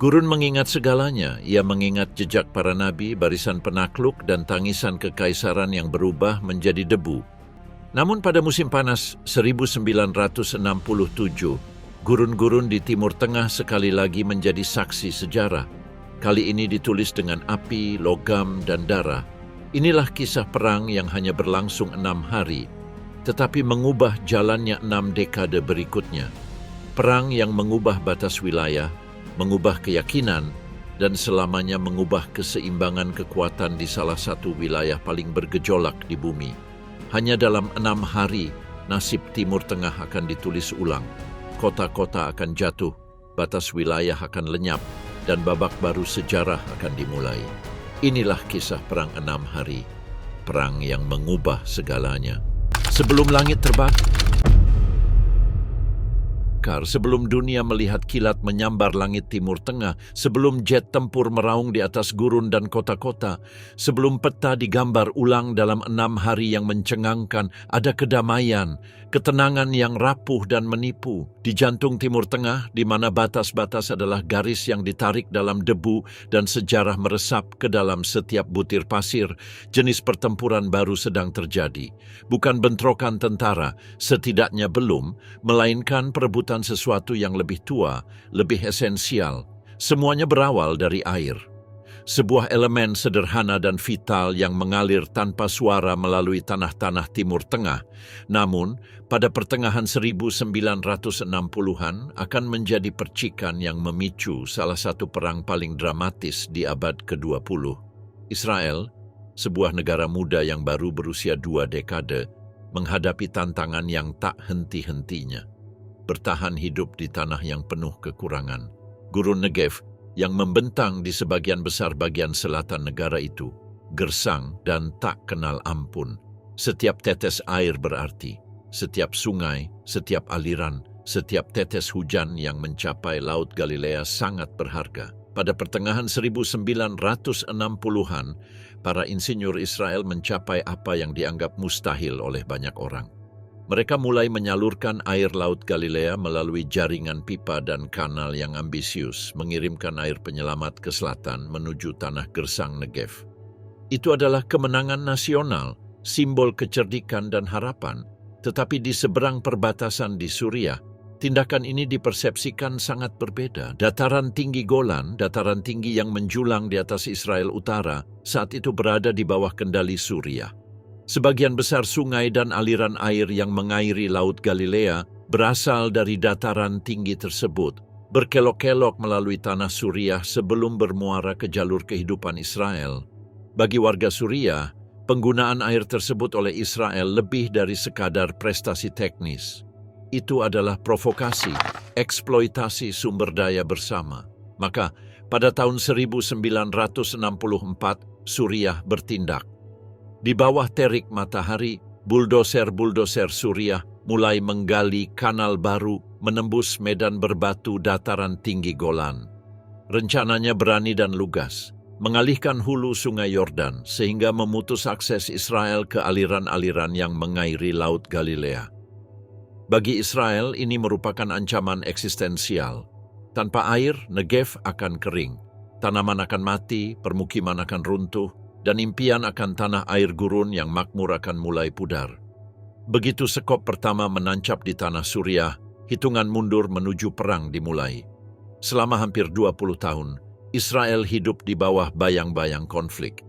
Gurun mengingat segalanya. Ia mengingat jejak para nabi, barisan penakluk, dan tangisan kekaisaran yang berubah menjadi debu. Namun pada musim panas 1967, gurun-gurun di Timur Tengah sekali lagi menjadi saksi sejarah. Kali ini ditulis dengan api, logam, dan darah. Inilah kisah perang yang hanya berlangsung 6 hari, tetapi mengubah jalannya 6 dekade berikutnya. Perang yang mengubah batas wilayah, mengubah keyakinan, dan selamanya mengubah keseimbangan kekuatan di salah satu wilayah paling bergejolak di bumi. Hanya dalam 6 hari, nasib Timur Tengah akan ditulis ulang. Kota-kota akan jatuh, batas wilayah akan lenyap, dan babak baru sejarah akan dimulai. Inilah kisah perang 6 hari, perang yang mengubah segalanya. Sebelum langit terbakar, sebelum dunia melihat kilat menyambar langit Timur Tengah, sebelum jet tempur meraung di atas gurun dan kota-kota, sebelum peta digambar ulang dalam 6 hari yang mencengangkan, ada kedamaian, ketenangan yang rapuh dan menipu. Di jantung Timur Tengah, di mana batas-batas adalah garis yang ditarik dalam debu dan sejarah meresap ke dalam setiap butir pasir, jenis pertempuran baru sedang terjadi. Bukan bentrokan tentara, setidaknya belum, melainkan perebutan sesuatu yang lebih tua, lebih esensial. Semuanya berawal dari air. Sebuah elemen sederhana dan vital yang mengalir tanpa suara melalui tanah-tanah Timur Tengah. Namun, pada pertengahan 1960-an akan menjadi percikan yang memicu salah satu perang paling dramatis di abad ke-20. Israel, sebuah negara muda yang baru berusia 2 dekade, menghadapi tantangan yang tak henti-hentinya. Bertahan hidup di tanah yang penuh kekurangan. Gurun Negev yang membentang di sebagian besar bagian selatan negara itu, gersang dan tak kenal ampun. Setiap tetes air berarti, setiap sungai, setiap aliran, setiap tetes hujan yang mencapai Laut Galilea sangat berharga. Pada pertengahan 1960-an, para insinyur Israel mencapai apa yang dianggap mustahil oleh banyak orang. Mereka mulai menyalurkan air Laut Galilea melalui jaringan pipa dan kanal yang ambisius, mengirimkan air penyelamat ke selatan menuju tanah gersang Negev. Itu adalah kemenangan nasional, simbol kecerdikan dan harapan. Tetapi di seberang perbatasan di Suriah, tindakan ini dipersepsikan sangat berbeda. Dataran tinggi Golan, dataran tinggi yang menjulang di atas Israel Utara, saat itu berada di bawah kendali Suriah. Sebagian besar sungai dan aliran air yang mengairi Laut Galilea berasal dari dataran tinggi tersebut, berkelok-kelok melalui tanah Suriah sebelum bermuara ke jalur kehidupan Israel. Bagi warga Suriah, penggunaan air tersebut oleh Israel lebih dari sekadar prestasi teknis. Itu adalah provokasi, eksploitasi sumber daya bersama. Maka, pada tahun 1964, Suriah bertindak. Di bawah terik matahari, buldoser-buldoser Suriah mulai menggali kanal baru menembus medan berbatu dataran tinggi Golan. Rencananya berani dan lugas, mengalihkan hulu sungai Yordan sehingga memutus akses Israel ke aliran-aliran yang mengairi Laut Galilea. Bagi Israel, ini merupakan ancaman eksistensial. Tanpa air, Negev akan kering, tanaman akan mati, permukiman akan runtuh, dan impian akan tanah air gurun yang makmur akan mulai pudar. Begitu sekop pertama menancap di tanah Suriah, hitungan mundur menuju perang dimulai. Selama hampir 20 tahun, Israel hidup di bawah bayang-bayang konflik.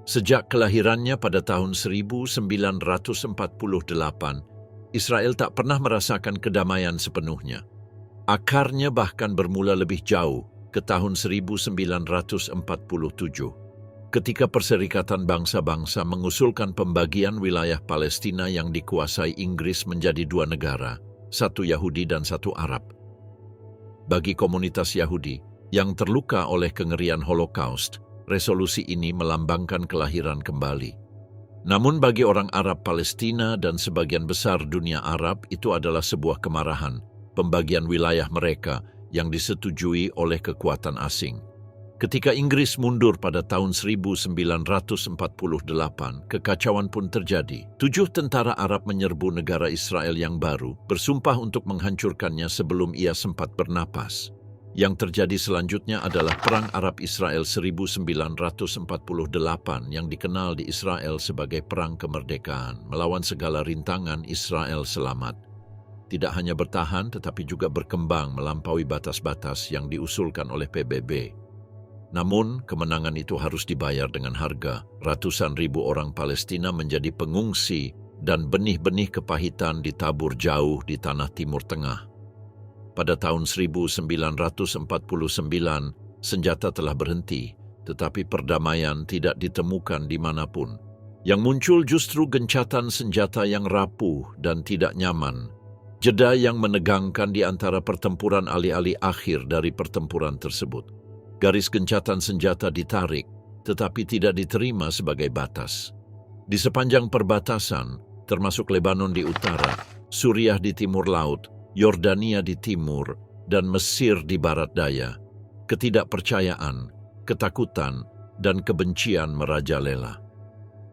Sejak kelahirannya pada tahun 1948, Israel tak pernah merasakan kedamaian sepenuhnya. Akarnya bahkan bermula lebih jauh, ke tahun 1947. Ketika Perserikatan Bangsa-Bangsa mengusulkan pembagian wilayah Palestina yang dikuasai Inggris menjadi 2 negara, satu Yahudi dan satu Arab. Bagi komunitas Yahudi yang terluka oleh kengerian Holocaust, resolusi ini melambangkan kelahiran kembali. Namun bagi orang Arab Palestina dan sebagian besar dunia Arab, itu adalah sebuah kemarahan, pembagian wilayah mereka yang disetujui oleh kekuatan asing. Ketika Inggris mundur pada tahun 1948, kekacauan pun terjadi. 7 tentara Arab menyerbu negara Israel yang baru, bersumpah untuk menghancurkannya sebelum ia sempat bernapas. Yang terjadi selanjutnya adalah Perang Arab-Israel 1948 yang dikenal di Israel sebagai Perang Kemerdekaan. Melawan segala rintangan, Israel selamat. Tidak hanya bertahan, tetapi juga berkembang melampaui batas-batas yang diusulkan oleh PBB. Namun, kemenangan itu harus dibayar dengan harga. Ratusan ribu orang Palestina menjadi pengungsi dan benih-benih kepahitan ditabur jauh di tanah Timur Tengah. Pada tahun 1949, senjata telah berhenti, tetapi perdamaian tidak ditemukan dimanapun. Yang muncul justru gencatan senjata yang rapuh dan tidak nyaman, jeda yang menegangkan di antara pertempuran alih-alih akhir dari pertempuran tersebut. Garis gencatan senjata ditarik, tetapi tidak diterima sebagai batas. Di sepanjang perbatasan, termasuk Lebanon di utara, Suriah di timur laut, Yordania di timur, dan Mesir di barat daya, ketidakpercayaan, ketakutan, dan kebencian merajalela.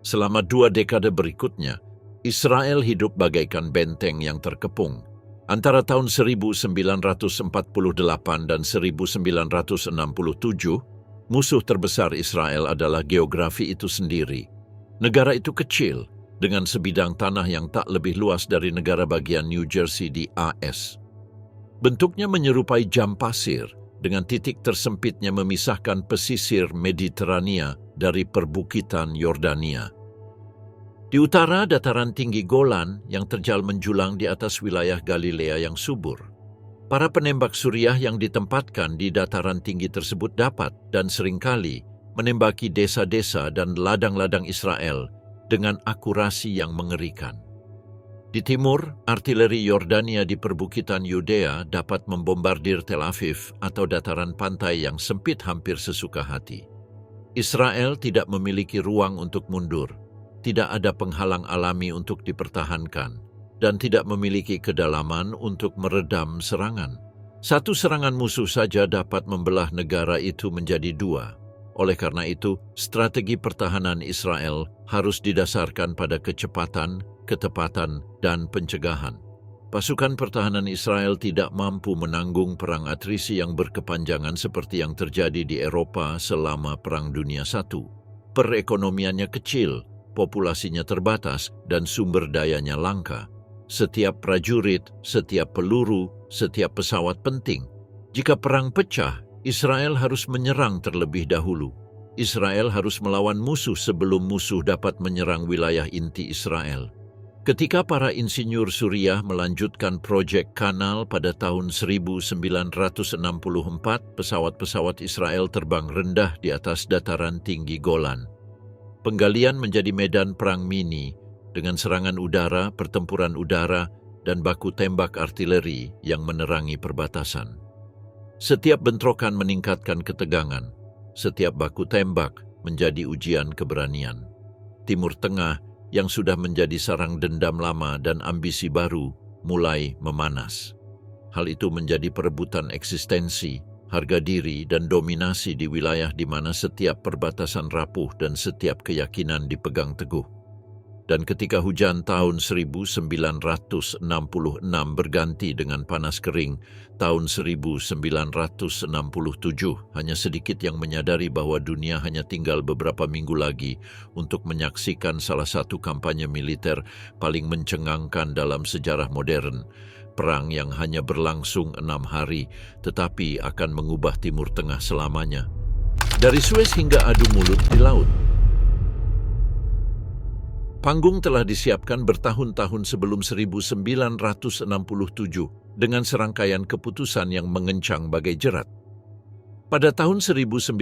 Selama 2 dekade berikutnya, Israel hidup bagaikan benteng yang terkepung. Antara tahun 1948 dan 1967, musuh terbesar Israel adalah geografi itu sendiri. Negara itu kecil, dengan sebidang tanah yang tak lebih luas dari negara bagian New Jersey di AS. Bentuknya menyerupai jam pasir, dengan titik tersempitnya memisahkan pesisir Mediterania dari perbukitan Yordania. Di utara, dataran tinggi Golan yang terjal menjulang di atas wilayah Galilea yang subur. Para penembak Suriah yang ditempatkan di dataran tinggi tersebut dapat dan seringkali menembaki desa-desa dan ladang-ladang Israel dengan akurasi yang mengerikan. Di timur, artileri Yordania di perbukitan Yudea dapat membombardir Tel Aviv atau dataran pantai yang sempit hampir sesuka hati. Israel tidak memiliki ruang untuk mundur, tidak ada penghalang alami untuk dipertahankan, dan tidak memiliki kedalaman untuk meredam serangan. Satu serangan musuh saja dapat membelah negara itu menjadi 2. Oleh karena itu, strategi pertahanan Israel harus didasarkan pada kecepatan, ketepatan, dan pencegahan. Pasukan pertahanan Israel tidak mampu menanggung perang atrisi yang berkepanjangan seperti yang terjadi di Eropa selama Perang Dunia I. Perekonomiannya kecil, populasinya terbatas, dan sumber dayanya langka. Setiap prajurit, setiap peluru, setiap pesawat penting. Jika perang pecah, Israel harus menyerang terlebih dahulu. Israel harus melawan musuh sebelum musuh dapat menyerang wilayah inti Israel. Ketika para insinyur Suriah melanjutkan proyek kanal pada tahun 1964, pesawat-pesawat Israel terbang rendah di atas dataran tinggi Golan. Penggalian menjadi medan perang mini dengan serangan udara, pertempuran udara, dan baku tembak artileri yang menerangi perbatasan. Setiap bentrokan meningkatkan ketegangan, setiap baku tembak menjadi ujian keberanian. Timur Tengah yang sudah menjadi sarang dendam lama dan ambisi baru mulai memanas. Hal itu menjadi perebutan eksistensi, harga diri, dan dominasi di wilayah di mana setiap perbatasan rapuh dan setiap keyakinan dipegang teguh. Dan ketika hujan tahun 1966 berganti dengan panas kering tahun 1967, hanya sedikit yang menyadari bahwa dunia hanya tinggal beberapa minggu lagi untuk menyaksikan salah satu kampanye militer paling mencengangkan dalam sejarah modern. Perang yang hanya berlangsung 6 hari, tetapi akan mengubah Timur Tengah selamanya. Dari Suez hingga adu mulut di laut. Panggung telah disiapkan bertahun-tahun sebelum 1967 dengan serangkaian keputusan yang mengencang bagai jerat. Pada tahun 1956,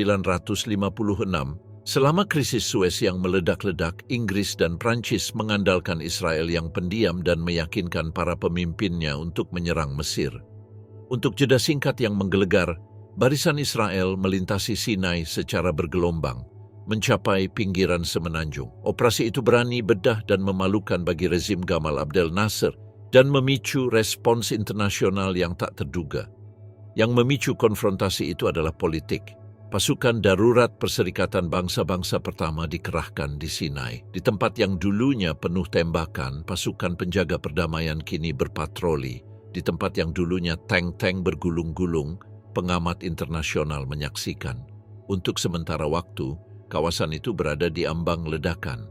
selama krisis Suez yang meledak-ledak, Inggris dan Prancis mengandalkan Israel yang pendiam dan meyakinkan para pemimpinnya untuk menyerang Mesir. Untuk jeda singkat yang menggelegar, barisan Israel melintasi Sinai secara bergelombang, mencapai pinggiran semenanjung. Operasi itu berani, bedah, dan memalukan bagi rezim Gamal Abdel Nasser dan memicu respons internasional yang tak terduga. Yang memicu konfrontasi itu adalah politik. Pasukan darurat Perserikatan Bangsa-Bangsa pertama dikerahkan di Sinai. Di tempat yang dulunya penuh tembakan, pasukan penjaga perdamaian kini berpatroli. Di tempat yang dulunya tank-tank bergulung-gulung, pengamat internasional menyaksikan. Untuk sementara waktu, kawasan itu berada di ambang ledakan.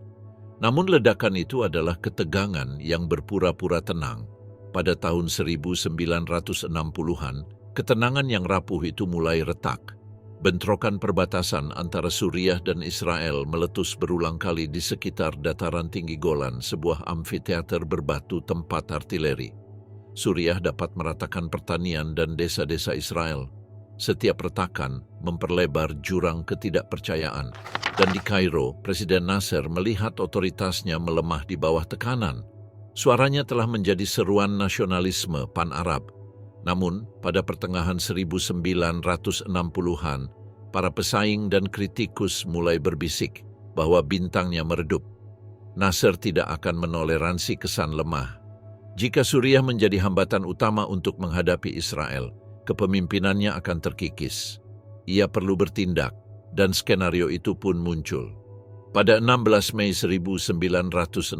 Namun ledakan itu adalah ketegangan yang berpura-pura tenang. Pada tahun 1960-an, ketenangan yang rapuh itu mulai retak. Bentrokan perbatasan antara Suriah dan Israel meletus berulang kali di sekitar dataran tinggi Golan, sebuah amfiteater berbatu tempat artileri. Suriah dapat meratakan pertanian dan desa-desa Israel. Setiap retakan memperlebar jurang ketidakpercayaan. Dan di Kairo, Presiden Nasser melihat otoritasnya melemah di bawah tekanan. Suaranya telah menjadi seruan nasionalisme pan-Arab. Namun, pada pertengahan 1960-an, para pesaing dan kritikus mulai berbisik bahwa bintangnya meredup. Nasser tidak akan menoleransi kesan lemah. Jika Suriah menjadi hambatan utama untuk menghadapi Israel, kepemimpinannya akan terkikis. Ia perlu bertindak, dan skenario itu pun muncul. Pada 16 Mei 1967,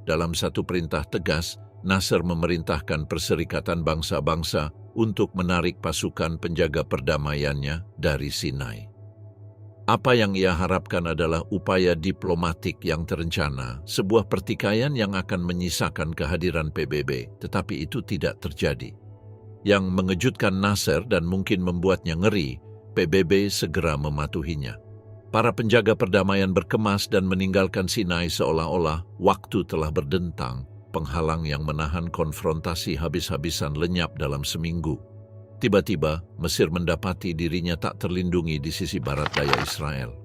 dalam satu perintah tegas, Nasser memerintahkan Perserikatan Bangsa-Bangsa untuk menarik pasukan penjaga perdamaiannya dari Sinai. Apa yang ia harapkan adalah upaya diplomatik yang terencana, sebuah pertikaian yang akan menyisakan kehadiran PBB, tetapi itu tidak terjadi. Yang mengejutkan Nasser dan mungkin membuatnya ngeri, PBB segera mematuhinya. Para penjaga perdamaian berkemas dan meninggalkan Sinai seolah-olah waktu telah berdentang. Penghalang yang menahan konfrontasi habis-habisan lenyap dalam seminggu. Tiba-tiba, Mesir mendapati dirinya tak terlindungi di sisi barat daya Israel.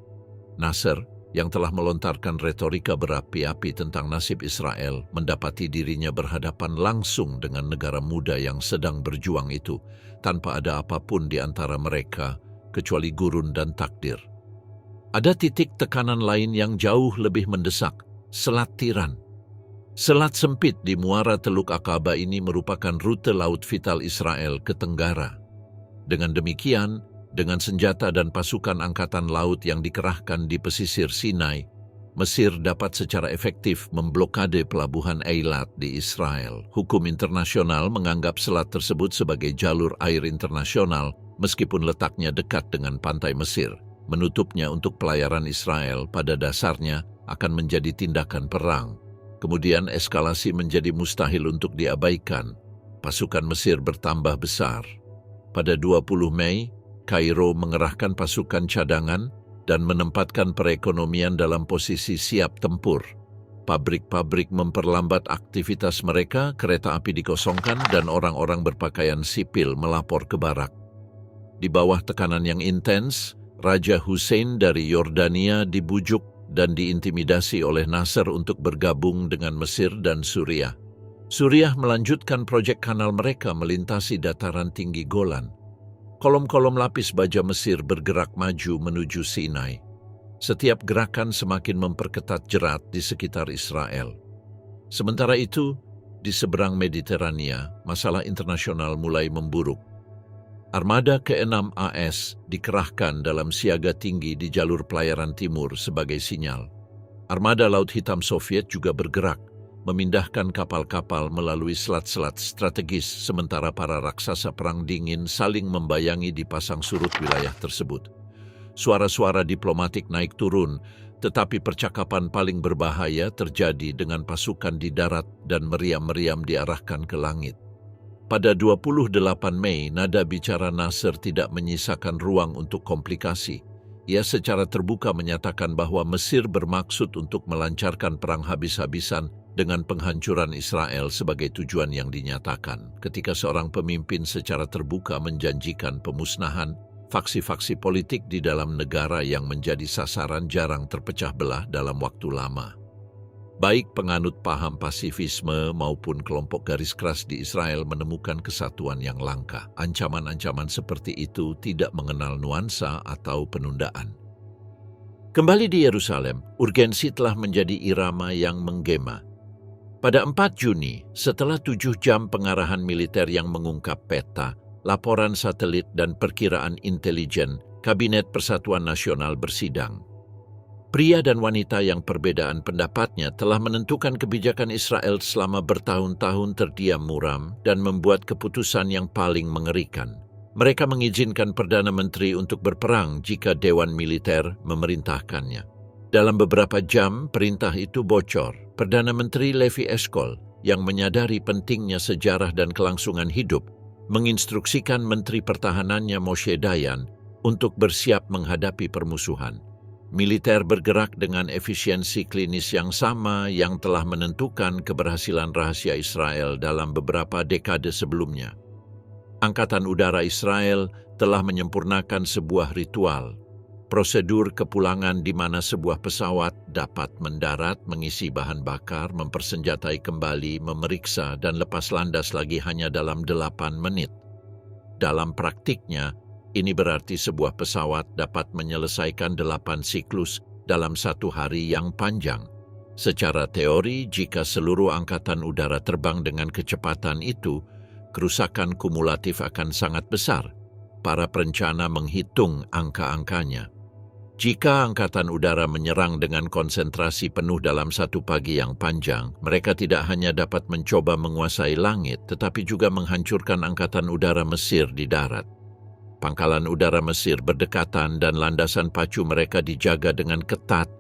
Nasser, yang telah melontarkan retorika berapi-api tentang nasib Israel, mendapati dirinya berhadapan langsung dengan negara muda yang sedang berjuang itu, tanpa ada apapun di antara mereka, kecuali gurun dan takdir. Ada titik tekanan lain yang jauh lebih mendesak, Selat Tiran. Selat sempit di muara Teluk Aqaba ini merupakan rute laut vital Israel ke Tenggara. Dengan demikian, dengan senjata dan pasukan angkatan laut yang dikerahkan di pesisir Sinai, Mesir dapat secara efektif memblokade pelabuhan Eilat di Israel. Hukum internasional menganggap selat tersebut sebagai jalur air internasional meskipun letaknya dekat dengan pantai Mesir. Menutupnya untuk pelayaran Israel pada dasarnya akan menjadi tindakan perang. Kemudian eskalasi menjadi mustahil untuk diabaikan. Pasukan Mesir bertambah besar. Pada 20 Mei, Kairo mengerahkan pasukan cadangan dan menempatkan perekonomian dalam posisi siap tempur. Pabrik-pabrik memperlambat aktivitas mereka, kereta api dikosongkan, dan orang-orang berpakaian sipil melapor ke barak. Di bawah tekanan yang intens, Raja Hussein dari Yordania dibujuk dan diintimidasi oleh Nasser untuk bergabung dengan Mesir dan Suriah. Suriah melanjutkan proyek kanal mereka melintasi dataran tinggi Golan. Kolom-kolom lapis baja Mesir bergerak maju menuju Sinai. Setiap gerakan semakin memperketat jerat di sekitar Israel. Sementara itu, di seberang Mediterania, masalah internasional mulai memburuk. Armada ke-6 AS dikerahkan dalam siaga tinggi di jalur pelayaran timur sebagai sinyal. Armada Laut Hitam Soviet juga bergerak, memindahkan kapal-kapal melalui selat-selat strategis sementara para raksasa perang dingin saling membayangi di pasang surut wilayah tersebut. Suara-suara diplomatik naik turun, tetapi percakapan paling berbahaya terjadi dengan pasukan di darat dan meriam-meriam diarahkan ke langit. Pada 28 Mei, nada bicara Nasser tidak menyisakan ruang untuk komplikasi. Ia secara terbuka menyatakan bahwa Mesir bermaksud untuk melancarkan perang habis-habisan dengan penghancuran Israel sebagai tujuan yang dinyatakan. Ketika seorang pemimpin secara terbuka menjanjikan pemusnahan, faksi-faksi politik di dalam negara yang menjadi sasaran jarang terpecah belah dalam waktu lama. Baik penganut paham pasifisme maupun kelompok garis keras di Israel menemukan kesatuan yang langka. Ancaman-ancaman seperti itu tidak mengenal nuansa atau penundaan. Kembali di Yerusalem, urgensi telah menjadi irama yang menggema. Pada 4 Juni, setelah 7 jam pengarahan militer yang mengungkap peta, laporan satelit dan perkiraan intelijen, Kabinet Persatuan Nasional bersidang. Pria dan wanita yang perbedaan pendapatnya telah menentukan kebijakan Israel selama bertahun-tahun terdiam muram dan membuat keputusan yang paling mengerikan. Mereka mengizinkan Perdana Menteri untuk berperang jika Dewan Militer memerintahkannya. Dalam beberapa jam, perintah itu bocor. Perdana Menteri Levi Eshkol, yang menyadari pentingnya sejarah dan kelangsungan hidup, menginstruksikan Menteri Pertahanannya Moshe Dayan untuk bersiap menghadapi permusuhan. Militer bergerak dengan efisiensi klinis yang sama yang telah menentukan keberhasilan rahasia Israel dalam beberapa dekade sebelumnya. Angkatan Udara Israel telah menyempurnakan sebuah ritual, prosedur kepulangan di mana sebuah pesawat dapat mendarat, mengisi bahan bakar, mempersenjatai kembali, memeriksa, dan lepas landas lagi hanya dalam 8 menit. Dalam praktiknya, ini berarti sebuah pesawat dapat menyelesaikan 8 siklus dalam satu hari yang panjang. Secara teori, jika seluruh angkatan udara terbang dengan kecepatan itu, kerusakan kumulatif akan sangat besar. Para perencana menghitung angka-angkanya. Jika angkatan udara menyerang dengan konsentrasi penuh dalam satu pagi yang panjang, mereka tidak hanya dapat mencoba menguasai langit, tetapi juga menghancurkan angkatan udara Mesir di darat. Pangkalan udara Mesir berdekatan dan landasan pacu mereka dijaga dengan ketat,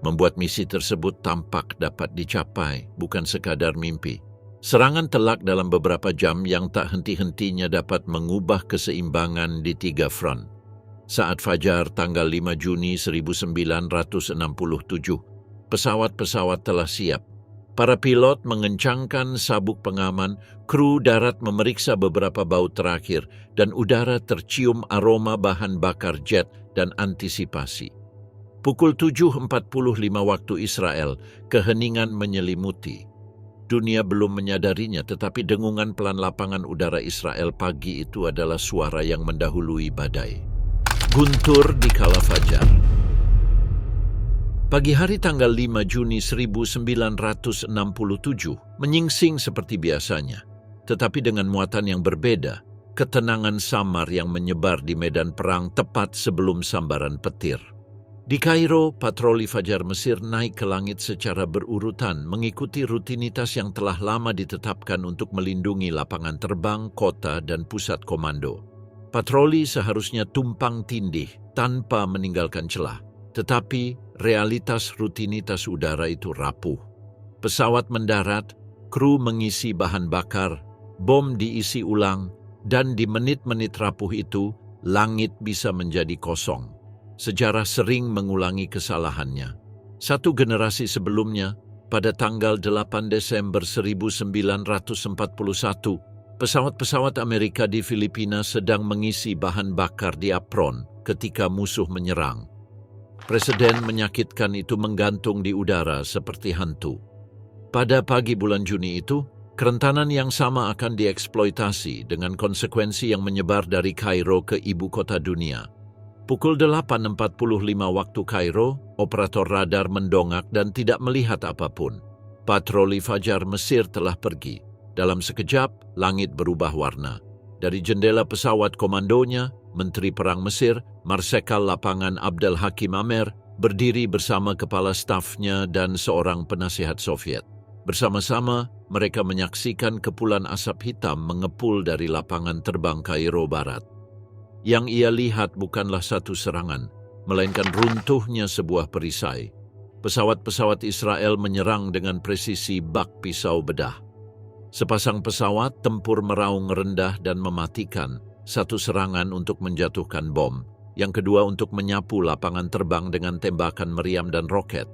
membuat misi tersebut tampak dapat dicapai, bukan sekadar mimpi. Serangan telak dalam beberapa jam yang tak henti-hentinya dapat mengubah keseimbangan di 3 front. Saat fajar tanggal 5 Juni 1967, pesawat-pesawat telah siap. Para pilot mengencangkan sabuk pengaman, kru darat memeriksa beberapa baut terakhir, dan udara tercium aroma bahan bakar jet dan antisipasi. Pukul 7.45 waktu Israel, keheningan menyelimuti. Dunia belum menyadarinya, tetapi dengungan pelan lapangan udara Israel pagi itu adalah suara yang mendahului badai. Guntur di kala fajar. Pagi hari tanggal 5 Juni 1967 menyingsing seperti biasanya, tetapi dengan muatan yang berbeda, ketenangan samar yang menyebar di medan perang tepat sebelum sambaran petir. Di Kairo, patroli Fajar Mesir naik ke langit secara berurutan mengikuti rutinitas yang telah lama ditetapkan untuk melindungi lapangan terbang, kota, dan pusat komando. Patroli seharusnya tumpang tindih tanpa meninggalkan celah, tetapi realitas rutinitas udara itu rapuh. Pesawat mendarat, kru mengisi bahan bakar, bom diisi ulang, dan di menit-menit rapuh itu, langit bisa menjadi kosong. Sejarah sering mengulangi kesalahannya. Satu generasi sebelumnya, pada tanggal 8 Desember 1941, pesawat-pesawat Amerika di Filipina sedang mengisi bahan bakar di apron ketika musuh menyerang. Presiden menyakitkan itu menggantung di udara seperti hantu. Pada pagi bulan Juni itu, kerentanan yang sama akan dieksploitasi dengan konsekuensi yang menyebar dari Kairo ke ibu kota dunia. Pukul 8.45 waktu Kairo, operator radar mendongak dan tidak melihat apapun. Patroli Fajar Mesir telah pergi. Dalam sekejap, langit berubah warna. Dari jendela pesawat komandonya, Menteri Perang Mesir, Marsekal Lapangan Abdel Hakim Amer, berdiri bersama kepala stafnya dan seorang penasihat Soviet. Bersama-sama, mereka menyaksikan kepulan asap hitam mengepul dari lapangan terbang Kairo Barat. Yang ia lihat bukanlah satu serangan, melainkan runtuhnya sebuah perisai. Pesawat-pesawat Israel menyerang dengan presisi bak pisau bedah. Sepasang pesawat tempur meraung rendah dan mematikan, satu serangan untuk menjatuhkan bom, yang kedua untuk menyapu lapangan terbang dengan tembakan meriam dan roket.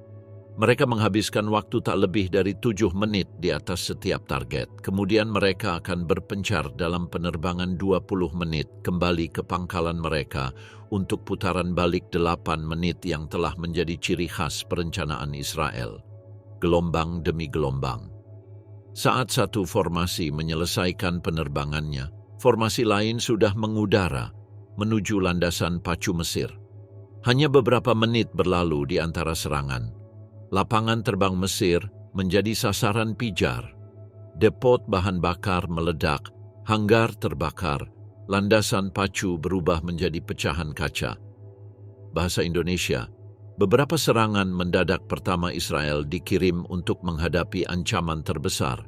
Mereka menghabiskan waktu tak lebih dari 7 menit di atas setiap target. Kemudian mereka akan berpencar dalam penerbangan 20 menit kembali ke pangkalan mereka untuk putaran balik 8 menit yang telah menjadi ciri khas perencanaan Israel. Gelombang demi gelombang. Saat satu formasi menyelesaikan penerbangannya, formasi lain sudah mengudara menuju landasan pacu Mesir. Hanya beberapa menit berlalu di antara serangan. Lapangan terbang Mesir menjadi sasaran pijar. Depot bahan bakar meledak, hanggar terbakar, landasan pacu berubah menjadi pecahan kaca. Bahasa Indonesia, beberapa serangan mendadak pertama Israel dikirim untuk menghadapi ancaman terbesar.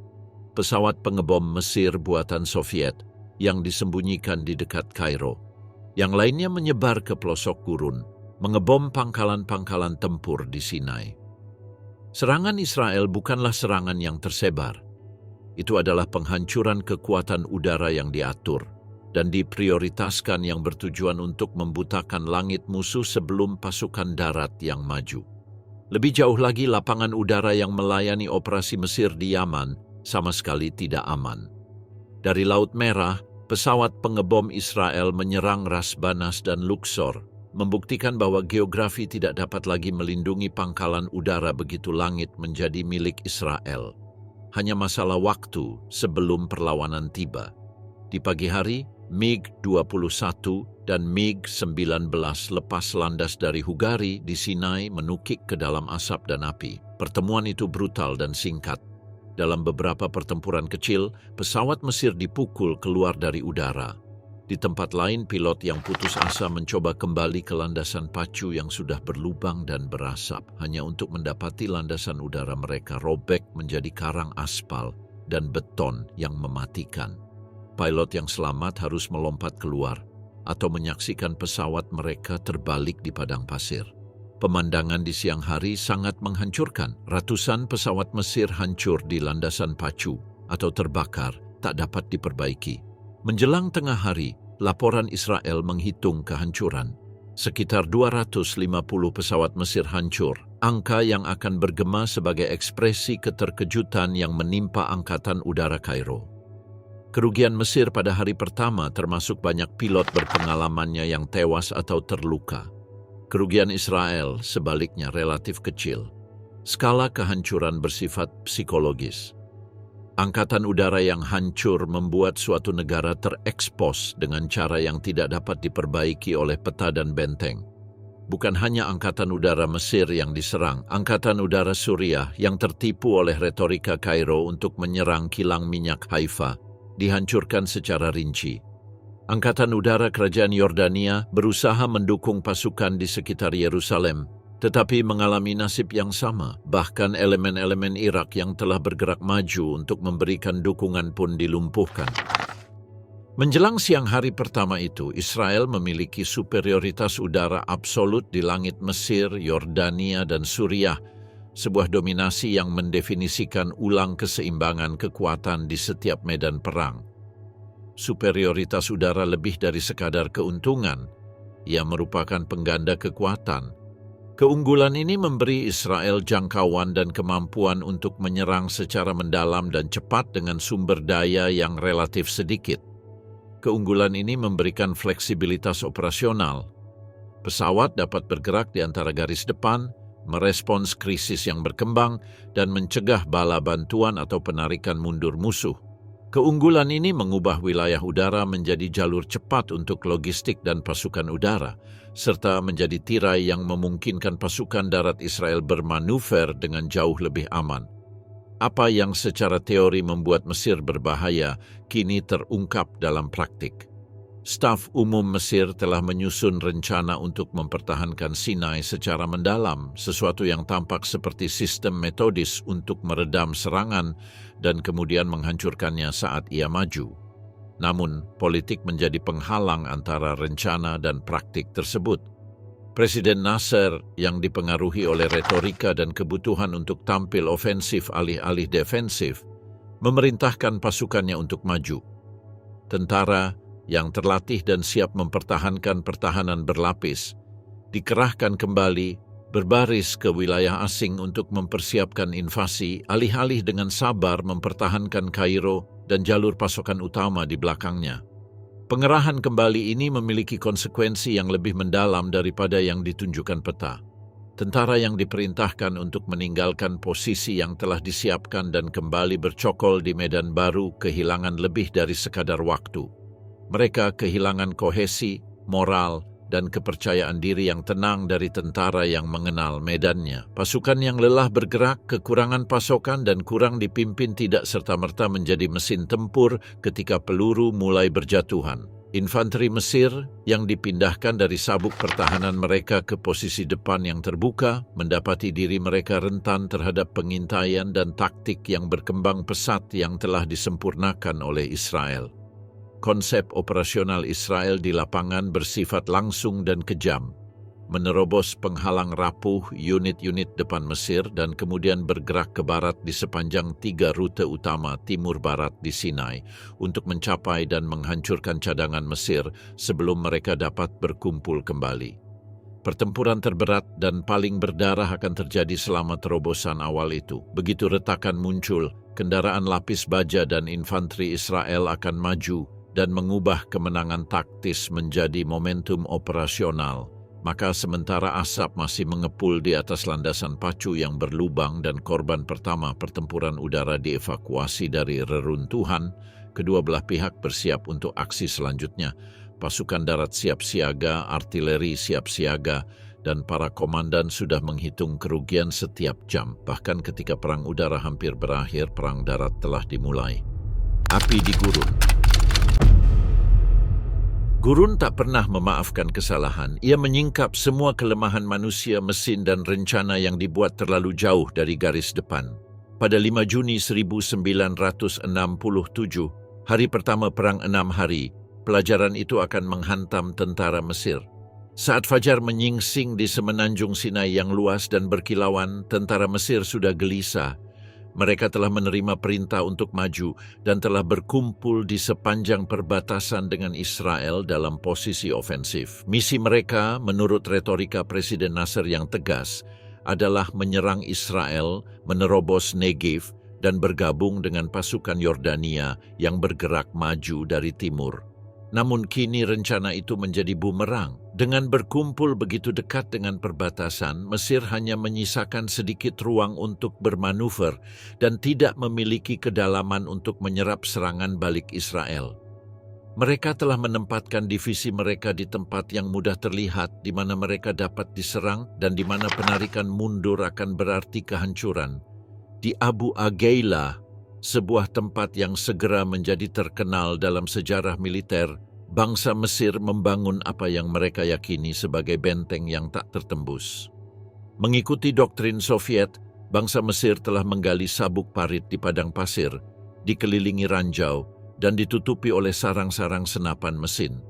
Pesawat pengebom Mesir buatan Soviet yang disembunyikan di dekat Kairo. Yang lainnya menyebar ke pelosok gurun, mengebom pangkalan-pangkalan tempur di Sinai. Serangan Israel bukanlah serangan yang tersebar. Itu adalah penghancuran kekuatan udara yang diatur dan diprioritaskan yang bertujuan untuk membutakan langit musuh sebelum pasukan darat yang maju. Lebih jauh lagi, lapangan udara yang melayani operasi Mesir di Yaman sama sekali tidak aman. Dari Laut Merah, pesawat pengebom Israel menyerang Ras Banas dan Luxor, membuktikan bahwa geografi tidak dapat lagi melindungi pangkalan udara begitu langit menjadi milik Israel. Hanya masalah waktu sebelum perlawanan tiba. Di pagi hari, MiG-21 dan MiG-19 lepas landas dari Hugari di Sinai menukik ke dalam asap dan api. Pertemuan itu brutal dan singkat. Dalam beberapa pertempuran kecil, pesawat Mesir dipukul keluar dari udara. Di tempat lain, pilot yang putus asa mencoba kembali ke landasan pacu yang sudah berlubang dan berasap, hanya untuk mendapati landasan udara mereka robek menjadi karang aspal dan beton yang mematikan. Pilot yang selamat harus melompat keluar atau menyaksikan pesawat mereka terbalik di padang pasir. Pemandangan di siang hari sangat menghancurkan. Ratusan pesawat Mesir hancur di landasan pacu atau terbakar, tak dapat diperbaiki. Menjelang tengah hari, laporan Israel menghitung kehancuran. Sekitar 250 pesawat Mesir hancur, angka yang akan bergema sebagai ekspresi keterkejutan yang menimpa Angkatan Udara Kairo. Kerugian Mesir pada hari pertama termasuk banyak pilot berpengalamannya yang tewas atau terluka. Kerugian Israel sebaliknya relatif kecil. Skala kehancuran bersifat psikologis. Angkatan udara yang hancur membuat suatu negara terekspos dengan cara yang tidak dapat diperbaiki oleh peta dan benteng. Bukan hanya Angkatan Udara Mesir yang diserang, Angkatan Udara Suriah yang tertipu oleh retorika Kairo untuk menyerang kilang minyak Haifa dihancurkan secara rinci. Angkatan Udara Kerajaan Yordania berusaha mendukung pasukan di sekitar Yerusalem, tetapi mengalami nasib yang sama. Bahkan elemen-elemen Irak yang telah bergerak maju untuk memberikan dukungan pun dilumpuhkan. Menjelang siang hari pertama itu, Israel memiliki superioritas udara absolut di langit Mesir, Yordania, dan Suriah, sebuah dominasi yang mendefinisikan ulang keseimbangan kekuatan di setiap medan perang. Superioritas udara lebih dari sekadar keuntungan, ia merupakan pengganda kekuatan. Keunggulan ini memberi Israel jangkauan dan kemampuan untuk menyerang secara mendalam dan cepat dengan sumber daya yang relatif sedikit. Keunggulan ini memberikan fleksibilitas operasional. Pesawat dapat bergerak di antara garis depan, merespons krisis yang berkembang, dan mencegah bala bantuan atau penarikan mundur musuh. Keunggulan ini mengubah wilayah udara menjadi jalur cepat untuk logistik dan pasukan udara, serta menjadi tirai yang memungkinkan pasukan darat Israel bermanuver dengan jauh lebih aman. Apa yang secara teori membuat Mesir berbahaya, kini terungkap dalam praktik. Staf Umum Mesir telah menyusun rencana untuk mempertahankan Sinai secara mendalam, sesuatu yang tampak seperti sistem metodis untuk meredam serangan dan kemudian menghancurkannya saat ia maju. Namun, politik menjadi penghalang antara rencana dan praktik tersebut. Presiden Nasser yang dipengaruhi oleh retorika dan kebutuhan untuk tampil ofensif alih-alih defensif, memerintahkan pasukannya untuk maju. Tentara yang terlatih dan siap mempertahankan pertahanan berlapis, dikerahkan kembali berbaris ke wilayah asing untuk mempersiapkan invasi, alih-alih dengan sabar mempertahankan Kairo dan jalur pasokan utama di belakangnya. Pengerahan kembali ini memiliki konsekuensi yang lebih mendalam daripada yang ditunjukkan peta. Tentara yang diperintahkan untuk meninggalkan posisi yang telah disiapkan dan kembali bercokol di medan baru kehilangan lebih dari sekadar waktu. Mereka kehilangan kohesi, moral, dan kepercayaan diri yang tenang dari tentara yang mengenal medannya. Pasukan yang lelah bergerak, kekurangan pasokan, dan kurang dipimpin tidak serta-merta menjadi mesin tempur ketika peluru mulai berjatuhan. Infanteri Mesir yang dipindahkan dari sabuk pertahanan mereka ke posisi depan yang terbuka, mendapati diri mereka rentan terhadap pengintaian dan taktik yang berkembang pesat yang telah disempurnakan oleh Israel. Konsep operasional Israel di lapangan bersifat langsung dan kejam, menerobos penghalang rapuh unit-unit depan Mesir dan kemudian bergerak ke barat di sepanjang 3 rute utama timur-barat di Sinai untuk mencapai dan menghancurkan cadangan Mesir sebelum mereka dapat berkumpul kembali. Pertempuran terberat dan paling berdarah akan terjadi selama terobosan awal itu. Begitu retakan muncul, kendaraan lapis baja dan infanteri Israel akan maju dan mengubah kemenangan taktis menjadi momentum operasional. Maka sementara asap masih mengepul di atas landasan pacu yang berlubang dan korban pertama pertempuran udara dievakuasi dari reruntuhan, kedua belah pihak bersiap untuk aksi selanjutnya. Pasukan darat siap siaga, artileri siap siaga, dan para komandan sudah menghitung kerugian setiap jam. Bahkan ketika perang udara hampir berakhir, perang darat telah dimulai. Api di gurun. Gurun tak pernah memaafkan kesalahan. Ia menyingkap semua kelemahan manusia, mesin, dan rencana yang dibuat terlalu jauh dari garis depan. Pada 5 Juni 1967, hari pertama Perang 6 Hari, pelajaran itu akan menghantam tentara Mesir. Saat fajar menyingsing di semenanjung Sinai yang luas dan berkilauan, tentara Mesir sudah gelisah. Mereka telah menerima perintah untuk maju dan telah berkumpul di sepanjang perbatasan dengan Israel dalam posisi ofensif. Misi mereka, menurut retorika Presiden Nasser yang tegas, adalah menyerang Israel, menerobos Negev, dan bergabung dengan pasukan Yordania yang bergerak maju dari timur. Namun kini rencana itu menjadi bumerang. Dengan berkumpul begitu dekat dengan perbatasan, Mesir hanya menyisakan sedikit ruang untuk bermanuver dan tidak memiliki kedalaman untuk menyerap serangan balik Israel. Mereka telah menempatkan divisi mereka di tempat yang mudah terlihat, di mana mereka dapat diserang dan di mana penarikan mundur akan berarti kehancuran. Di Abu Ageilah, sebuah tempat yang segera menjadi terkenal dalam sejarah militer, bangsa Mesir membangun apa yang mereka yakini sebagai benteng yang tak tertembus. Mengikuti doktrin Soviet, bangsa Mesir telah menggali sabuk parit di padang pasir, dikelilingi ranjau, dan ditutupi oleh sarang-sarang senapan mesin.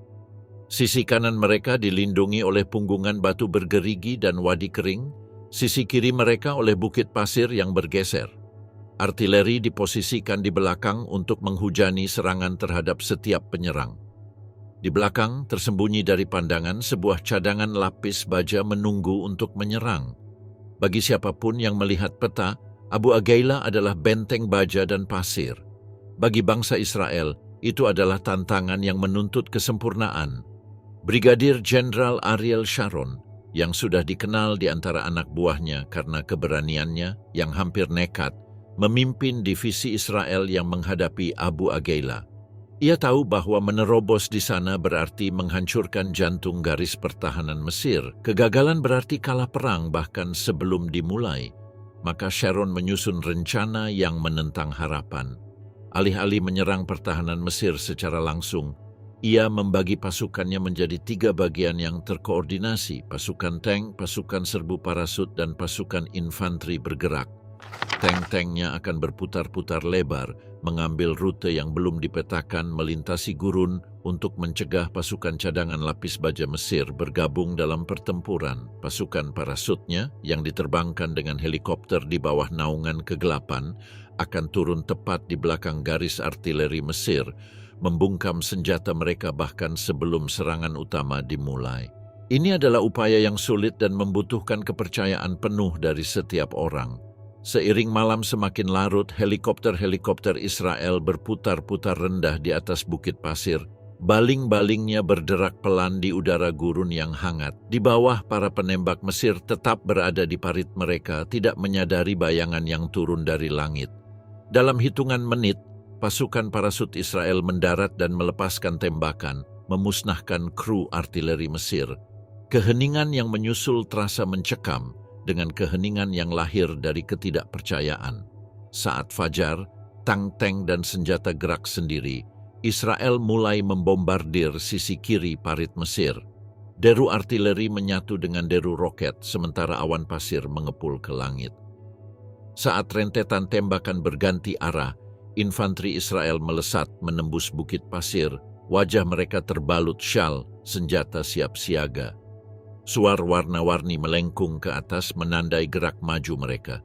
Sisi kanan mereka dilindungi oleh punggungan batu bergerigi dan wadi kering, sisi kiri mereka oleh bukit pasir yang bergeser. Artileri diposisikan di belakang untuk menghujani serangan terhadap setiap penyerang. Di belakang, tersembunyi dari pandangan, sebuah cadangan lapis baja menunggu untuk menyerang. Bagi siapapun yang melihat peta, Abu Ageilah adalah benteng baja dan pasir. Bagi bangsa Israel, itu adalah tantangan yang menuntut kesempurnaan. Brigadir Jenderal Ariel Sharon, yang sudah dikenal di antara anak buahnya karena keberaniannya yang hampir nekat, memimpin divisi Israel yang menghadapi Abu Ageilah. Ia tahu bahwa menerobos di sana berarti menghancurkan jantung garis pertahanan Mesir. Kegagalan berarti kalah perang bahkan sebelum dimulai. Maka Sharon menyusun rencana yang menentang harapan. Alih-alih menyerang pertahanan Mesir secara langsung, ia membagi pasukannya menjadi 3 bagian yang terkoordinasi: pasukan tank, pasukan serbu parasut, dan pasukan infanteri bergerak. Tank-tanknya akan berputar-putar lebar, mengambil rute yang belum dipetakan, melintasi gurun untuk mencegah pasukan cadangan lapis baja Mesir bergabung dalam pertempuran. Pasukan parasutnya yang diterbangkan dengan helikopter di bawah naungan kegelapan akan turun tepat di belakang garis artileri Mesir, membungkam senjata mereka bahkan sebelum serangan utama dimulai. Ini adalah upaya yang sulit dan membutuhkan kepercayaan penuh dari setiap orang. Seiring malam semakin larut, helikopter-helikopter Israel berputar-putar rendah di atas bukit pasir. Baling-balingnya berderak pelan di udara gurun yang hangat. Di bawah, para penembak Mesir tetap berada di parit mereka, tidak menyadari bayangan yang turun dari langit. Dalam hitungan menit, pasukan parasut Israel mendarat dan melepaskan tembakan, memusnahkan kru artileri Mesir. Keheningan yang menyusul terasa mencekam, dengan keheningan yang lahir dari ketidakpercayaan. Saat fajar, tank-tank dan senjata gerak sendiri, Israel mulai membombardir sisi kiri parit Mesir. Deru artileri menyatu dengan deru roket, sementara awan pasir mengepul ke langit. Saat rentetan tembakan berganti arah, infanteri Israel melesat menembus bukit pasir, Wajah mereka terbalut syal, senjata siap siaga. Suar warna-warni melengkung ke atas menandai gerak maju mereka.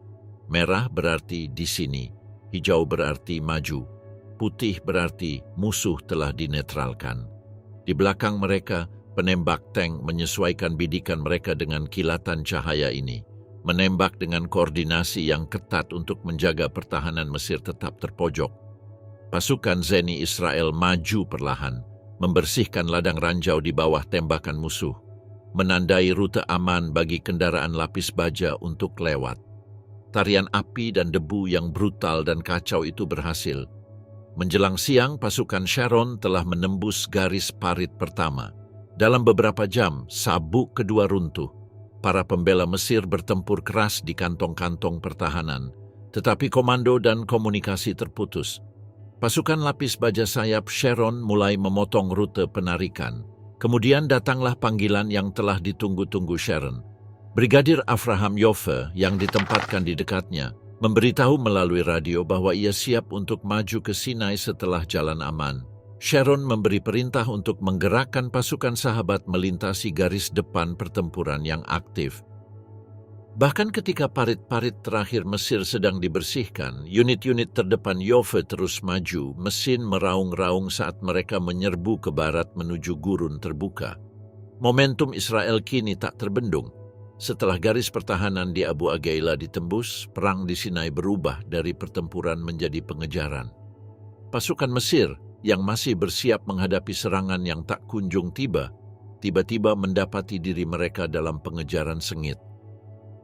Merah berarti di sini, hijau berarti maju, putih berarti musuh telah dinetralkan. Di belakang mereka, penembak tank menyesuaikan bidikan mereka dengan kilatan cahaya ini, menembak dengan koordinasi yang ketat untuk menjaga pertahanan Mesir tetap terpojok. Pasukan Zeni Israel maju perlahan, membersihkan ladang ranjau di bawah tembakan musuh, menandai rute aman bagi kendaraan lapis baja untuk lewat. Tarian api dan debu yang brutal dan kacau itu berhasil. Menjelang siang, pasukan Sharon telah menembus garis parit pertama. Dalam beberapa jam, sabuk kedua runtuh. Para pembela Mesir bertempur keras di kantong-kantong pertahanan, tetapi komando dan komunikasi terputus. Pasukan lapis baja sayap Sharon mulai memotong rute penarikan. Kemudian datanglah panggilan yang telah ditunggu-tunggu Sharon. Brigadir Avraham Yoffe yang ditempatkan di dekatnya memberitahu melalui radio bahwa ia siap untuk maju ke Sinai setelah jalan aman. Sharon memberi perintah untuk menggerakkan pasukan sahabat melintasi garis depan pertempuran yang aktif. Bahkan ketika parit-parit terakhir Mesir sedang dibersihkan, unit-unit terdepan Yoffe terus maju, mesin meraung-raung saat mereka menyerbu ke barat menuju gurun terbuka. Momentum Israel kini tak terbendung. Setelah garis pertahanan di Abu Aghaila ditembus, perang di Sinai berubah dari pertempuran menjadi pengejaran. Pasukan Mesir yang masih bersiap menghadapi serangan yang tak kunjung tiba-tiba mendapati diri mereka dalam pengejaran sengit.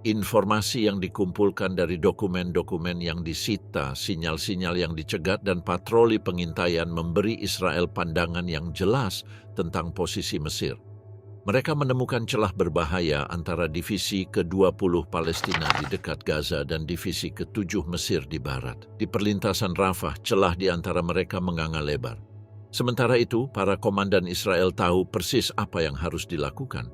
Informasi yang dikumpulkan dari dokumen-dokumen yang disita, sinyal-sinyal yang dicegat, dan patroli pengintaian memberi Israel pandangan yang jelas tentang posisi Mesir. Mereka menemukan celah berbahaya antara divisi ke-20 Palestina di dekat Gaza dan divisi ke-7 Mesir di barat. Di perlintasan Rafah, celah di antara mereka menganga lebar. Sementara itu, para komandan Israel tahu persis apa yang harus dilakukan.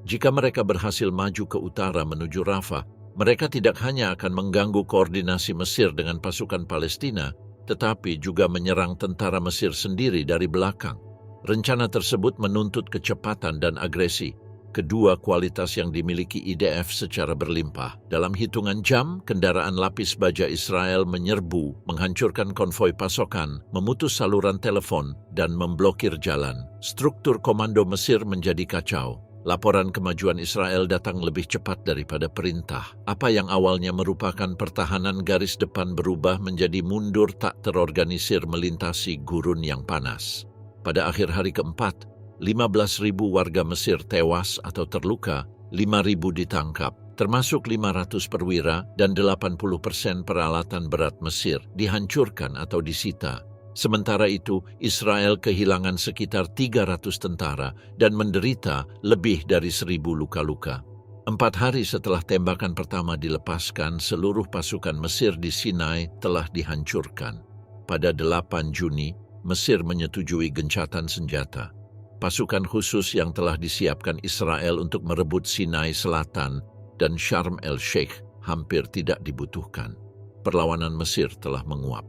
Jika mereka berhasil maju ke utara menuju Rafah, mereka tidak hanya akan mengganggu koordinasi Mesir dengan pasukan Palestina, tetapi juga menyerang tentara Mesir sendiri dari belakang. Rencana tersebut menuntut kecepatan dan agresi, kedua kualitas yang dimiliki IDF secara berlimpah. Dalam hitungan jam, kendaraan lapis baja Israel menyerbu, menghancurkan konvoi pasokan, memutus saluran telepon, dan memblokir jalan. Struktur komando Mesir menjadi kacau. Laporan kemajuan Israel datang lebih cepat daripada perintah. Apa yang awalnya merupakan pertahanan garis depan berubah menjadi mundur tak terorganisir melintasi gurun yang panas. Pada akhir hari keempat, 15.000 warga Mesir tewas atau terluka, 5.000 ditangkap, termasuk 500 perwira dan 80% peralatan berat Mesir dihancurkan atau disita. Sementara itu, Israel kehilangan sekitar 300 tentara dan menderita lebih dari 1.000 luka-luka. 4 hari setelah tembakan pertama dilepaskan, seluruh pasukan Mesir di Sinai telah dihancurkan. Pada 8 Juni, Mesir menyetujui gencatan senjata. Pasukan khusus yang telah disiapkan Israel untuk merebut Sinai Selatan dan Sharm el-Sheikh hampir tidak dibutuhkan. Perlawanan Mesir telah menguap.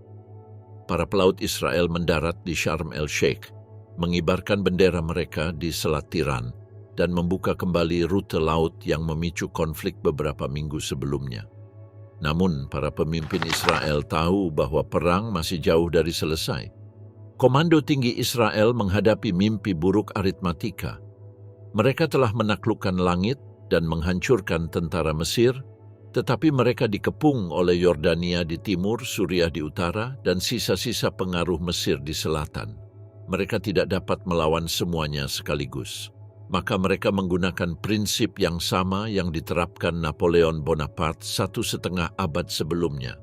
Para pelaut Israel mendarat di Sharm el-Sheikh, mengibarkan bendera mereka di Selat Tiran, dan membuka kembali rute laut yang memicu konflik beberapa minggu sebelumnya. Namun, para pemimpin Israel tahu bahwa perang masih jauh dari selesai. Komando tinggi Israel menghadapi mimpi buruk aritmatika. Mereka telah menaklukkan langit dan menghancurkan tentara Mesir, tetapi mereka dikepung oleh Yordania di timur, Suriah di utara, dan sisa-sisa pengaruh Mesir di selatan. Mereka tidak dapat melawan semuanya sekaligus. Maka mereka menggunakan prinsip yang sama yang diterapkan Napoleon Bonaparte 1,5 abad sebelumnya.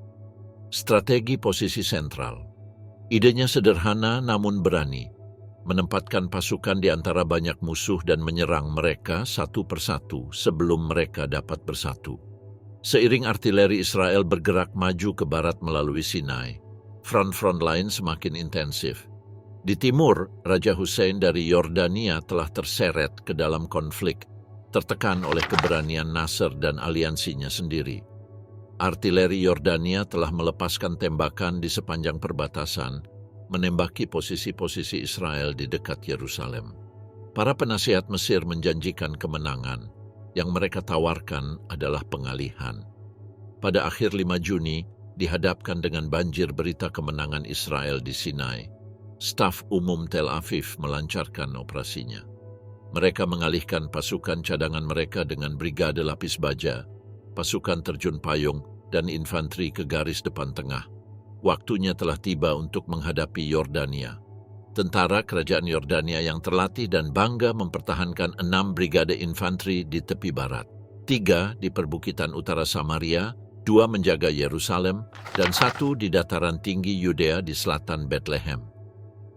Strategi posisi sentral. Idenya sederhana namun berani. Menempatkan pasukan di antara banyak musuh dan menyerang mereka satu persatu sebelum mereka dapat bersatu. Seiring artileri Israel bergerak maju ke barat melalui Sinai, front-front lain semakin intensif. Di timur, Raja Hussein dari Yordania telah terseret ke dalam konflik, tertekan oleh keberanian Nasser dan aliansinya sendiri. Artileri Yordania telah melepaskan tembakan di sepanjang perbatasan, menembaki posisi-posisi Israel di dekat Yerusalem. Para penasihat Mesir menjanjikan kemenangan, yang mereka tawarkan adalah pengalihan. Pada akhir 5 Juni, dihadapkan dengan banjir berita kemenangan Israel di Sinai. Staf Umum Tel Aviv melancarkan operasinya. Mereka mengalihkan pasukan cadangan mereka dengan brigade lapis baja, pasukan terjun payung, dan infanteri ke garis depan tengah. Waktunya telah tiba untuk menghadapi Yordania. Tentara kerajaan Yordania yang terlatih dan bangga mempertahankan 6 brigade infanteri di tepi barat. 3 di perbukitan utara Samaria, 2 menjaga Yerusalem, dan 1 di dataran tinggi Yudea di selatan Bethlehem.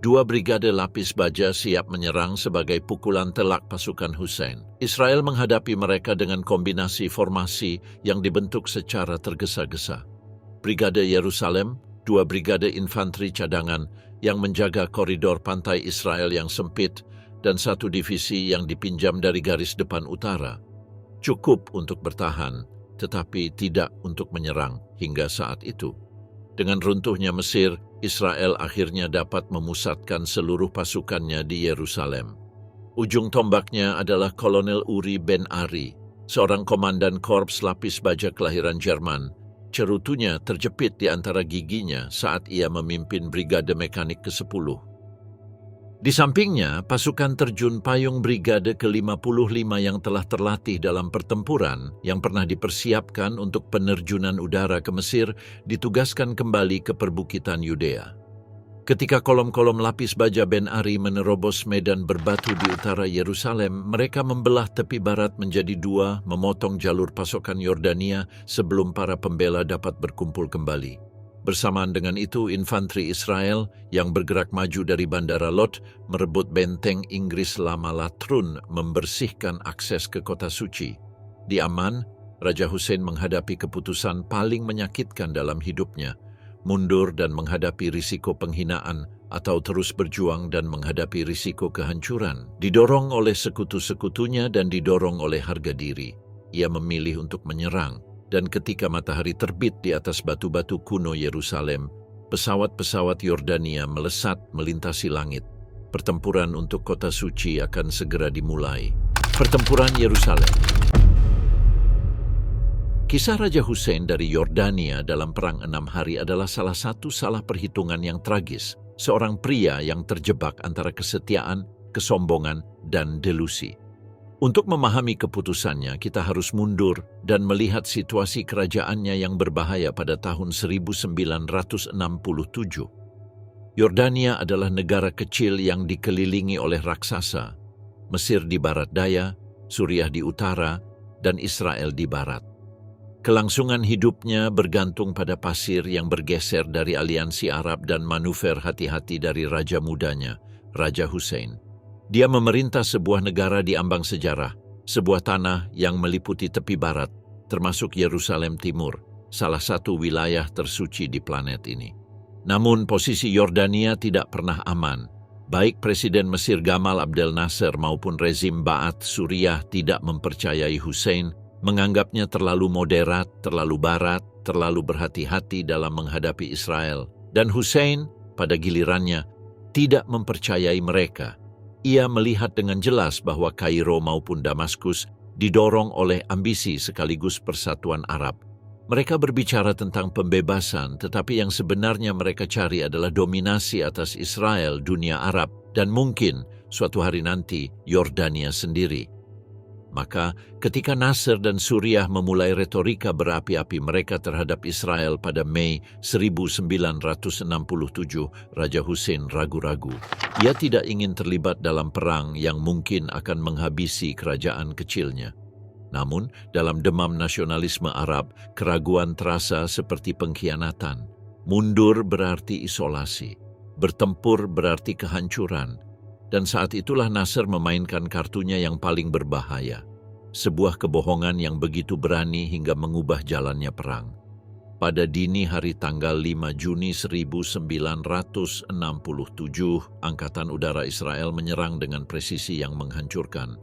2 brigade lapis baja siap menyerang sebagai pukulan telak pasukan Hussein. Israel menghadapi mereka dengan kombinasi formasi yang dibentuk secara tergesa-gesa. Brigade Yerusalem, 2 brigade infanteri cadangan yang menjaga koridor pantai Israel yang sempit, dan 1 divisi yang dipinjam dari garis depan utara. Cukup untuk bertahan, tetapi tidak untuk menyerang hingga saat itu. Dengan runtuhnya Mesir, Israel akhirnya dapat memusatkan seluruh pasukannya di Yerusalem. Ujung tombaknya adalah Kolonel Uri Ben Ari, seorang komandan korps lapis baja kelahiran Jerman. Cerutunya terjepit di antara giginya saat ia memimpin Brigade Mekanik ke-10. Di sampingnya, pasukan terjun payung Brigade ke-55 yang telah terlatih dalam pertempuran yang pernah dipersiapkan untuk penerjunan udara ke Mesir ditugaskan kembali ke perbukitan Yudea. Ketika kolom-kolom lapis baja Ben Ari menerobos medan berbatu di utara Yerusalem, mereka membelah tepi barat menjadi 2, memotong jalur pasokan Yordania sebelum para pembela dapat berkumpul kembali. Bersamaan dengan itu, infanteri Israel yang bergerak maju dari Bandara Lot merebut benteng Inggris Lama Latrun, membersihkan akses ke kota suci. Di Amman, Raja Hussein menghadapi keputusan paling menyakitkan dalam hidupnya, mundur dan menghadapi risiko penghinaan atau terus berjuang dan menghadapi risiko kehancuran. Didorong oleh sekutu-sekutunya dan didorong oleh harga diri, ia memilih untuk menyerang. Dan ketika matahari terbit di atas batu-batu kuno Yerusalem, pesawat-pesawat Yordania melesat melintasi langit. Pertempuran untuk kota suci akan segera dimulai. Pertempuran Yerusalem. Kisah Raja Hussein dari Yordania dalam Perang 6 Hari adalah salah satu salah perhitungan yang tragis. Seorang pria yang terjebak antara kesetiaan, kesombongan, dan delusi. Untuk memahami keputusannya, kita harus mundur dan melihat situasi kerajaannya yang berbahaya pada tahun 1967. Yordania adalah negara kecil yang dikelilingi oleh raksasa, Mesir di barat daya, Suriah di utara, dan Israel di barat. Kelangsungan hidupnya bergantung pada pasir yang bergeser dari aliansi Arab dan manuver hati-hati dari raja mudanya, Raja Hussein. Dia memerintah sebuah negara di ambang sejarah, sebuah tanah yang meliputi tepi barat, termasuk Yerusalem Timur, salah satu wilayah tersuci di planet ini. Namun posisi Yordania tidak pernah aman. Baik Presiden Mesir Gamal Abdel Nasser maupun rezim Ba'ath Suriah tidak mempercayai Hussein, menganggapnya terlalu moderat, terlalu barat, terlalu berhati-hati dalam menghadapi Israel. Dan Hussein, pada gilirannya, tidak mempercayai mereka. Ia melihat dengan jelas bahwa Kairo maupun Damaskus didorong oleh ambisi sekaligus persatuan Arab. Mereka berbicara tentang pembebasan, tetapi yang sebenarnya mereka cari adalah dominasi atas Israel, dunia Arab, dan mungkin suatu hari nanti Yordania sendiri. Maka ketika Nasser dan Suriah memulai retorika berapi-api mereka terhadap Israel pada Mei 1967, Raja Hussein ragu-ragu. Ia tidak ingin terlibat dalam perang yang mungkin akan menghabisi kerajaan kecilnya. Namun, dalam demam nasionalisme Arab, keraguan terasa seperti pengkhianatan. Mundur berarti isolasi, bertempur berarti kehancuran. Dan saat itulah Nasser memainkan kartunya yang paling berbahaya. Sebuah kebohongan yang begitu berani hingga mengubah jalannya perang. Pada dini hari tanggal 5 Juni 1967, Angkatan Udara Israel menyerang dengan presisi yang menghancurkan.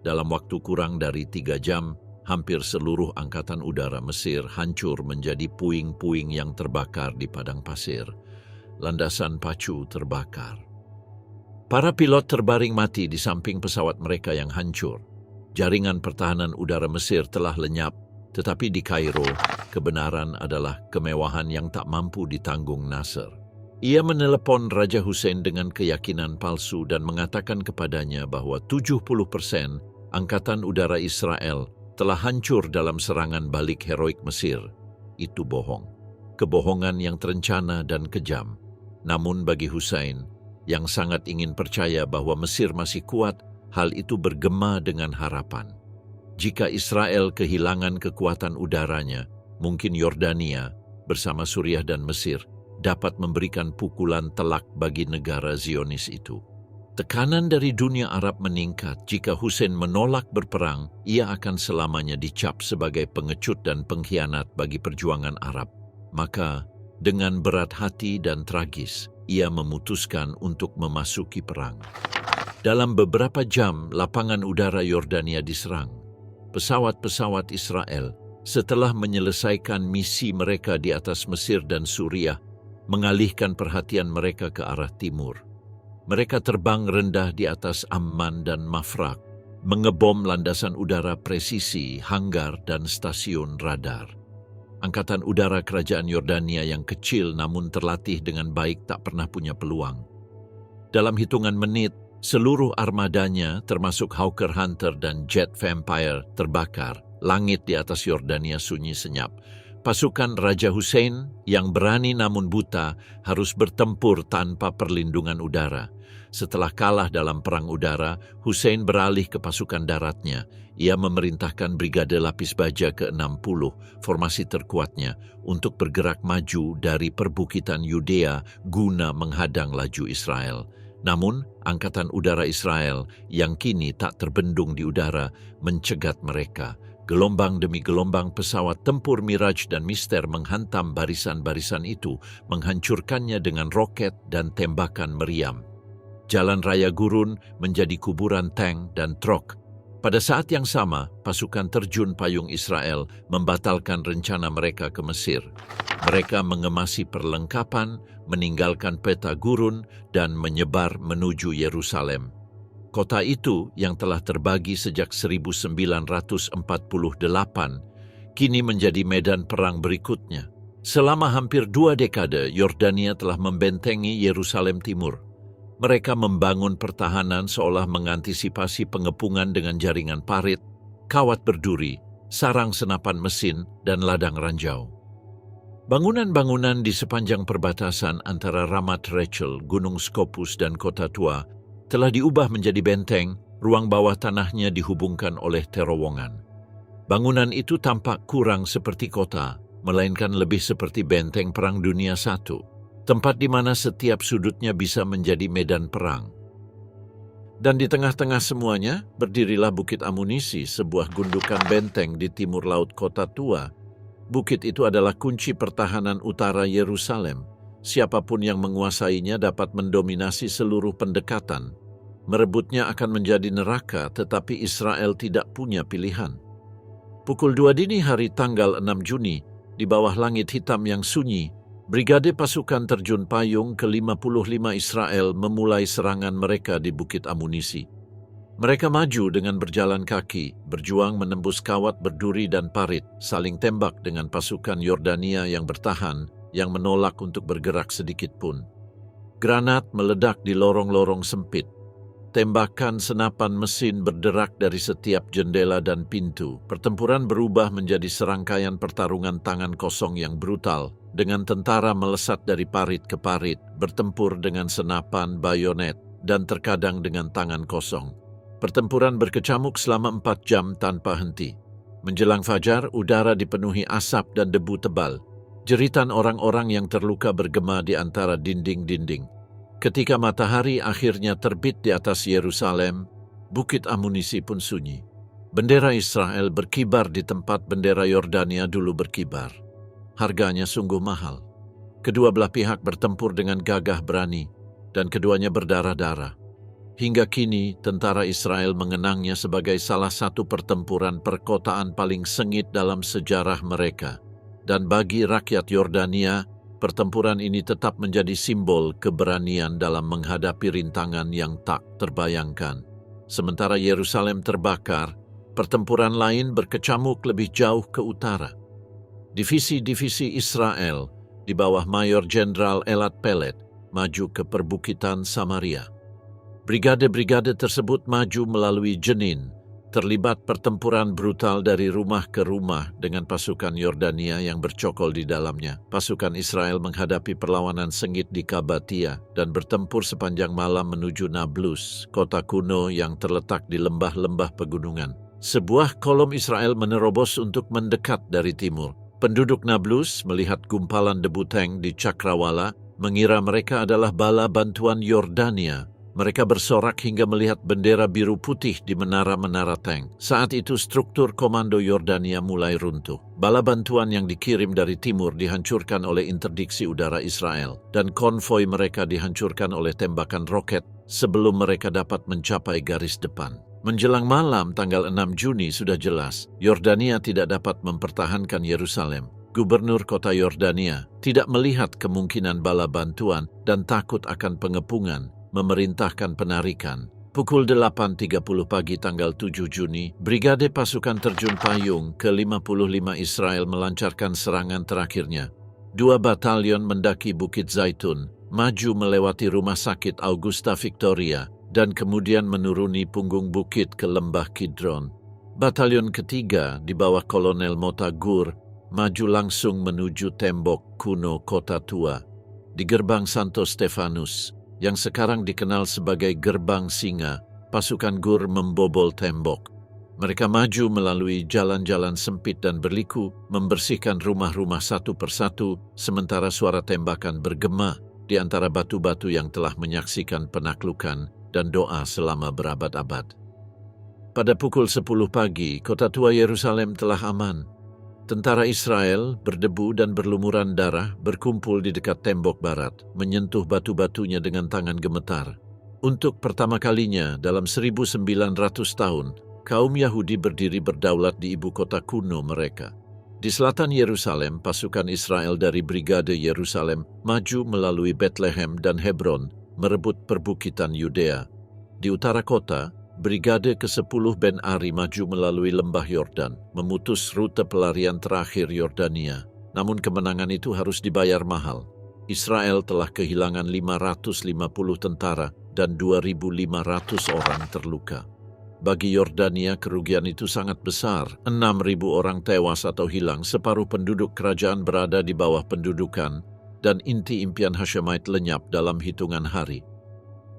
Dalam waktu kurang dari 3 jam, hampir seluruh Angkatan Udara Mesir hancur menjadi puing-puing yang terbakar di padang pasir. landasan pacu terbakar. Para pilot terbaring mati di samping pesawat mereka yang hancur. Jaringan pertahanan udara Mesir telah lenyap, tetapi di Kairo, kebenaran adalah kemewahan yang tak mampu ditanggung Nasser. Ia menelepon Raja Hussein dengan keyakinan palsu dan mengatakan kepadanya bahwa 70% Angkatan Udara Israel telah hancur dalam serangan balik heroik Mesir. Itu bohong. Kebohongan yang terencana dan kejam. Namun bagi Hussein, yang sangat ingin percaya bahwa Mesir masih kuat, hal itu bergema dengan harapan. Jika Israel kehilangan kekuatan udaranya, mungkin Yordania bersama Suriah dan Mesir dapat memberikan pukulan telak bagi negara Zionis itu. Tekanan dari dunia Arab meningkat. Jika Hussein menolak berperang, ia akan selamanya dicap sebagai pengecut dan pengkhianat bagi perjuangan Arab. Maka, dengan berat hati dan tragis, ia memutuskan untuk memasuki perang. Dalam beberapa jam, lapangan udara Yordania diserang. Pesawat-pesawat Israel, setelah menyelesaikan misi mereka di atas Mesir dan Suriah, mengalihkan perhatian mereka ke arah timur. Mereka terbang rendah di atas Amman dan Mafraq, mengebom landasan udara presisi, hanggar, dan stasiun radar. Angkatan udara kerajaan Yordania yang kecil namun terlatih dengan baik tak pernah punya peluang. Dalam hitungan menit, seluruh armadanya termasuk Hawker Hunter dan Jet Vampire terbakar. Langit di atas Yordania sunyi senyap. Pasukan Raja Hussein yang berani namun buta harus bertempur tanpa perlindungan udara. Setelah kalah dalam perang udara, Hussein beralih ke pasukan daratnya. Ia memerintahkan Brigade Lapis Baja ke-60, formasi terkuatnya, untuk bergerak maju dari perbukitan Yudea guna menghadang laju Israel. Namun, Angkatan Udara Israel yang kini tak terbendung di udara mencegat mereka. Gelombang demi gelombang pesawat tempur Miraj dan Mister menghantam barisan-barisan itu, menghancurkannya dengan roket dan tembakan meriam. Jalan raya gurun menjadi kuburan tank dan truk. Pada saat yang sama, pasukan terjun payung Israel membatalkan rencana mereka ke Mesir. Mereka mengemasi perlengkapan, meninggalkan peta gurun, dan menyebar menuju Yerusalem. Kota itu yang telah terbagi sejak 1948 kini menjadi medan perang berikutnya. Selama hampir 2 dekade, Yordania telah membentengi Yerusalem Timur. Mereka membangun pertahanan seolah mengantisipasi pengepungan dengan jaringan parit, kawat berduri, sarang senapan mesin, dan ladang ranjau. Bangunan-bangunan di sepanjang perbatasan antara Ramat Rachel, Gunung Scopus, dan Kota Tua telah diubah menjadi benteng, ruang bawah tanahnya dihubungkan oleh terowongan. Bangunan itu tampak kurang seperti kota, melainkan lebih seperti benteng Perang Dunia I, tempat di mana setiap sudutnya bisa menjadi medan perang. Dan di tengah-tengah semuanya, berdirilah Bukit Amunisi, sebuah gundukan benteng di timur laut Kota Tua. Bukit itu adalah kunci pertahanan utara Yerusalem. Siapapun yang menguasainya dapat mendominasi seluruh pendekatan. Merebutnya akan menjadi neraka, tetapi Israel tidak punya pilihan. Pukul 2 dini hari tanggal 6 Juni, di bawah langit hitam yang sunyi, Brigade Pasukan Terjun Payung ke-55 Israel memulai serangan mereka di Bukit Amunisi. Mereka maju dengan berjalan kaki, berjuang menembus kawat berduri dan parit, saling tembak dengan pasukan Yordania yang bertahan, yang menolak untuk bergerak sedikit pun. Granat meledak di lorong-lorong sempit. Tembakan senapan mesin berderak dari setiap jendela dan pintu. Pertempuran berubah menjadi serangkaian pertarungan tangan kosong yang brutal, dengan tentara melesat dari parit ke parit, bertempur dengan senapan, bayonet, dan terkadang dengan tangan kosong. Pertempuran berkecamuk selama 4 jam tanpa henti. Menjelang fajar, udara dipenuhi asap dan debu tebal. Jeritan orang-orang yang terluka bergema di antara dinding-dinding. Ketika matahari akhirnya terbit di atas Yerusalem, Bukit Amunisi pun sunyi. Bendera Israel berkibar di tempat bendera Yordania dulu berkibar. Harganya sungguh mahal. Kedua belah pihak bertempur dengan gagah berani, dan keduanya berdarah-darah. Hingga kini, tentara Israel mengenangnya sebagai salah satu pertempuran perkotaan paling sengit dalam sejarah mereka. Dan bagi rakyat Yordania, pertempuran ini tetap menjadi simbol keberanian dalam menghadapi rintangan yang tak terbayangkan. Sementara Yerusalem terbakar, pertempuran lain berkecamuk lebih jauh ke utara. Divisi-divisi Israel di bawah Mayor Jenderal Elad Pelet maju ke perbukitan Samaria. Brigade-brigade tersebut maju melalui Jenin, terlibat pertempuran brutal dari rumah ke rumah dengan pasukan Yordania yang bercokol di dalamnya. Pasukan Israel menghadapi perlawanan sengit di Kabatia dan bertempur sepanjang malam menuju Nablus, kota kuno yang terletak di lembah-lembah pegunungan. Sebuah kolom Israel menerobos untuk mendekat dari timur. Penduduk Nablus melihat gumpalan debu tank di Cakrawala, mengira mereka adalah bala bantuan Yordania. Mereka bersorak hingga melihat bendera biru putih di menara-menara tank. Saat itu struktur komando Yordania mulai runtuh. Bala bantuan yang dikirim dari timur dihancurkan oleh interdiksi udara Israel, dan konvoi mereka dihancurkan oleh tembakan roket sebelum mereka dapat mencapai garis depan. Menjelang malam tanggal 6 Juni sudah jelas, Yordania tidak dapat mempertahankan Yerusalem. Gubernur kota Yordania tidak melihat kemungkinan bala bantuan dan takut akan pengepungan, memerintahkan penarikan. Pukul 8.30 pagi tanggal 7 Juni, Brigade Pasukan Terjun Payung ke-55 Israel melancarkan serangan terakhirnya. 2 batalion mendaki Bukit Zaitun, maju melewati Rumah Sakit Augusta Victoria, dan kemudian menuruni punggung bukit ke Lembah Kidron. Batalion ketiga di bawah Kolonel Mota Gur maju langsung menuju tembok kuno Kota Tua. Di gerbang Santo Stefanus, yang sekarang dikenal sebagai Gerbang Singa, pasukan Gur membobol tembok. Mereka maju melalui jalan-jalan sempit dan berliku, membersihkan rumah-rumah satu persatu, sementara suara tembakan bergema di antara batu-batu yang telah menyaksikan penaklukan dan doa selama berabad-abad. Pada pukul 10 pagi, Kota Tua Yerusalem telah aman. Tentara Israel berdebu dan berlumuran darah berkumpul di dekat tembok barat, menyentuh batu-batunya dengan tangan gemetar. Untuk pertama kalinya dalam 1900 tahun, kaum Yahudi berdiri berdaulat di ibu kota kuno mereka. Di selatan Yerusalem, pasukan Israel dari Brigade Yerusalem maju melalui Bethlehem dan Hebron, merebut perbukitan Yudea. Di utara kota, Brigade ke-10 Ben Ari maju melalui lembah Yordan, memutus rute pelarian terakhir Yordania. Namun kemenangan itu harus dibayar mahal. Israel telah kehilangan 550 tentara dan 2.500 orang terluka. Bagi Yordania, kerugian itu sangat besar. 6.000 orang tewas atau hilang, separuh penduduk kerajaan berada di bawah pendudukan, dan inti impian Hashemite lenyap dalam hitungan hari.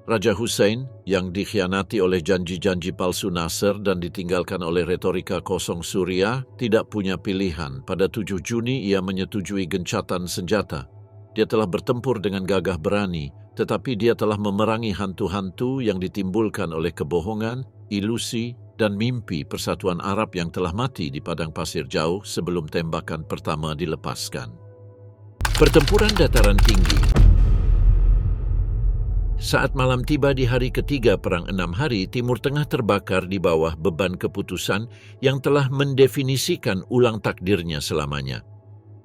Raja Hussein, yang dikhianati oleh janji-janji palsu Nasser dan ditinggalkan oleh retorika kosong Suriah, tidak punya pilihan. Pada 7 Juni ia menyetujui gencatan senjata. Dia telah bertempur dengan gagah berani, tetapi dia telah memerangi hantu-hantu yang ditimbulkan oleh kebohongan, ilusi, dan mimpi persatuan Arab yang telah mati di padang pasir jauh sebelum tembakan pertama dilepaskan. Pertempuran dataran tinggi. Saat malam tiba di hari ketiga Perang 6 Hari, Timur Tengah terbakar di bawah beban keputusan yang telah mendefinisikan ulang takdirnya selamanya.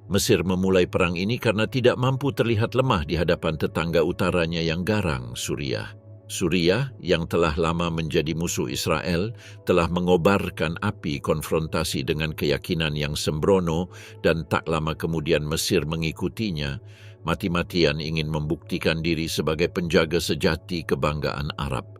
Mesir memulai perang ini karena tidak mampu terlihat lemah di hadapan tetangga utaranya yang garang, Suriah. Suriah, yang telah lama menjadi musuh Israel, telah mengobarkan api konfrontasi dengan keyakinan yang sembrono, dan tak lama kemudian Mesir mengikutinya, mati-matian ingin membuktikan diri sebagai penjaga sejati kebanggaan Arab.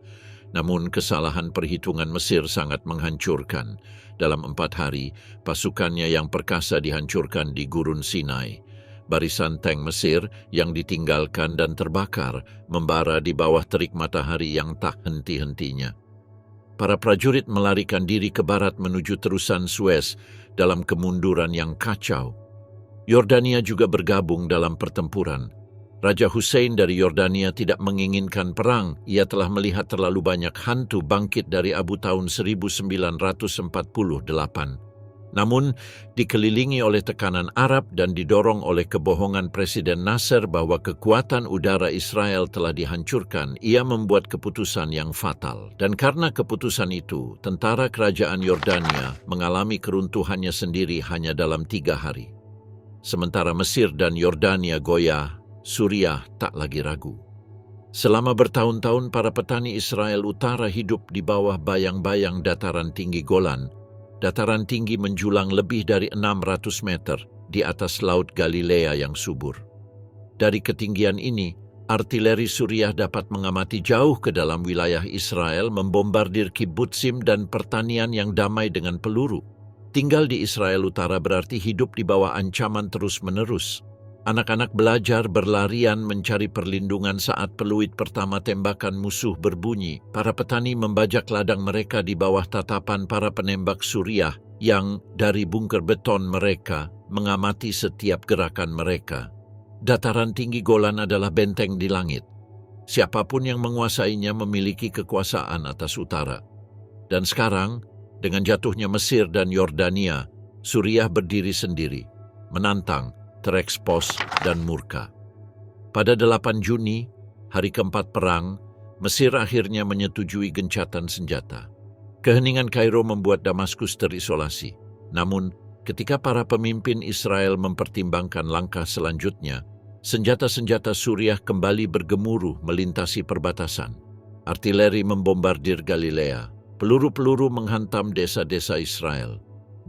Namun kesalahan perhitungan Mesir sangat menghancurkan. Dalam 4 hari, pasukannya yang perkasa dihancurkan di Gurun Sinai. Barisan tank Mesir yang ditinggalkan dan terbakar membara di bawah terik matahari yang tak henti-hentinya. Para prajurit melarikan diri ke barat menuju terusan Suez dalam kemunduran yang kacau. Yordania juga bergabung dalam pertempuran. Raja Hussein dari Yordania tidak menginginkan perang. Ia telah melihat terlalu banyak hantu bangkit dari Abu tahun 1948. Namun, dikelilingi oleh tekanan Arab dan didorong oleh kebohongan Presiden Nasser bahwa kekuatan udara Israel telah dihancurkan, ia membuat keputusan yang fatal. Dan karena keputusan itu, tentara kerajaan Yordania mengalami keruntuhannya sendiri hanya dalam 3 hari. Sementara Mesir dan Yordania goyah, Suriah tak lagi ragu. Selama bertahun-tahun para petani Israel Utara hidup di bawah bayang-bayang dataran tinggi Golan. Dataran tinggi menjulang lebih dari 600 meter di atas Laut Galilea yang subur. Dari ketinggian ini, artileri Suriah dapat mengamati jauh ke dalam wilayah Israel, membombardir kibbutzim dan pertanian yang damai dengan peluru. Tinggal di Israel Utara berarti hidup di bawah ancaman terus-menerus. Anak-anak belajar berlarian mencari perlindungan saat peluit pertama tembakan musuh berbunyi. Para petani membajak ladang mereka di bawah tatapan para penembak Suriah yang dari bunker beton mereka mengamati setiap gerakan mereka. Dataran tinggi Golan adalah benteng di langit. Siapapun yang menguasainya memiliki kekuasaan atas utara. Dan sekarang, dengan jatuhnya Mesir dan Yordania, Suriah berdiri sendiri, menantang, terekspos, dan murka. Pada 8 Juni, hari keempat perang, Mesir akhirnya menyetujui gencatan senjata. Keheningan Kairo membuat Damaskus terisolasi. Namun, ketika para pemimpin Israel mempertimbangkan langkah selanjutnya, senjata-senjata Suriah kembali bergemuruh melintasi perbatasan. Artileri membombardir Galilea. Peluru-peluru menghantam desa-desa Israel.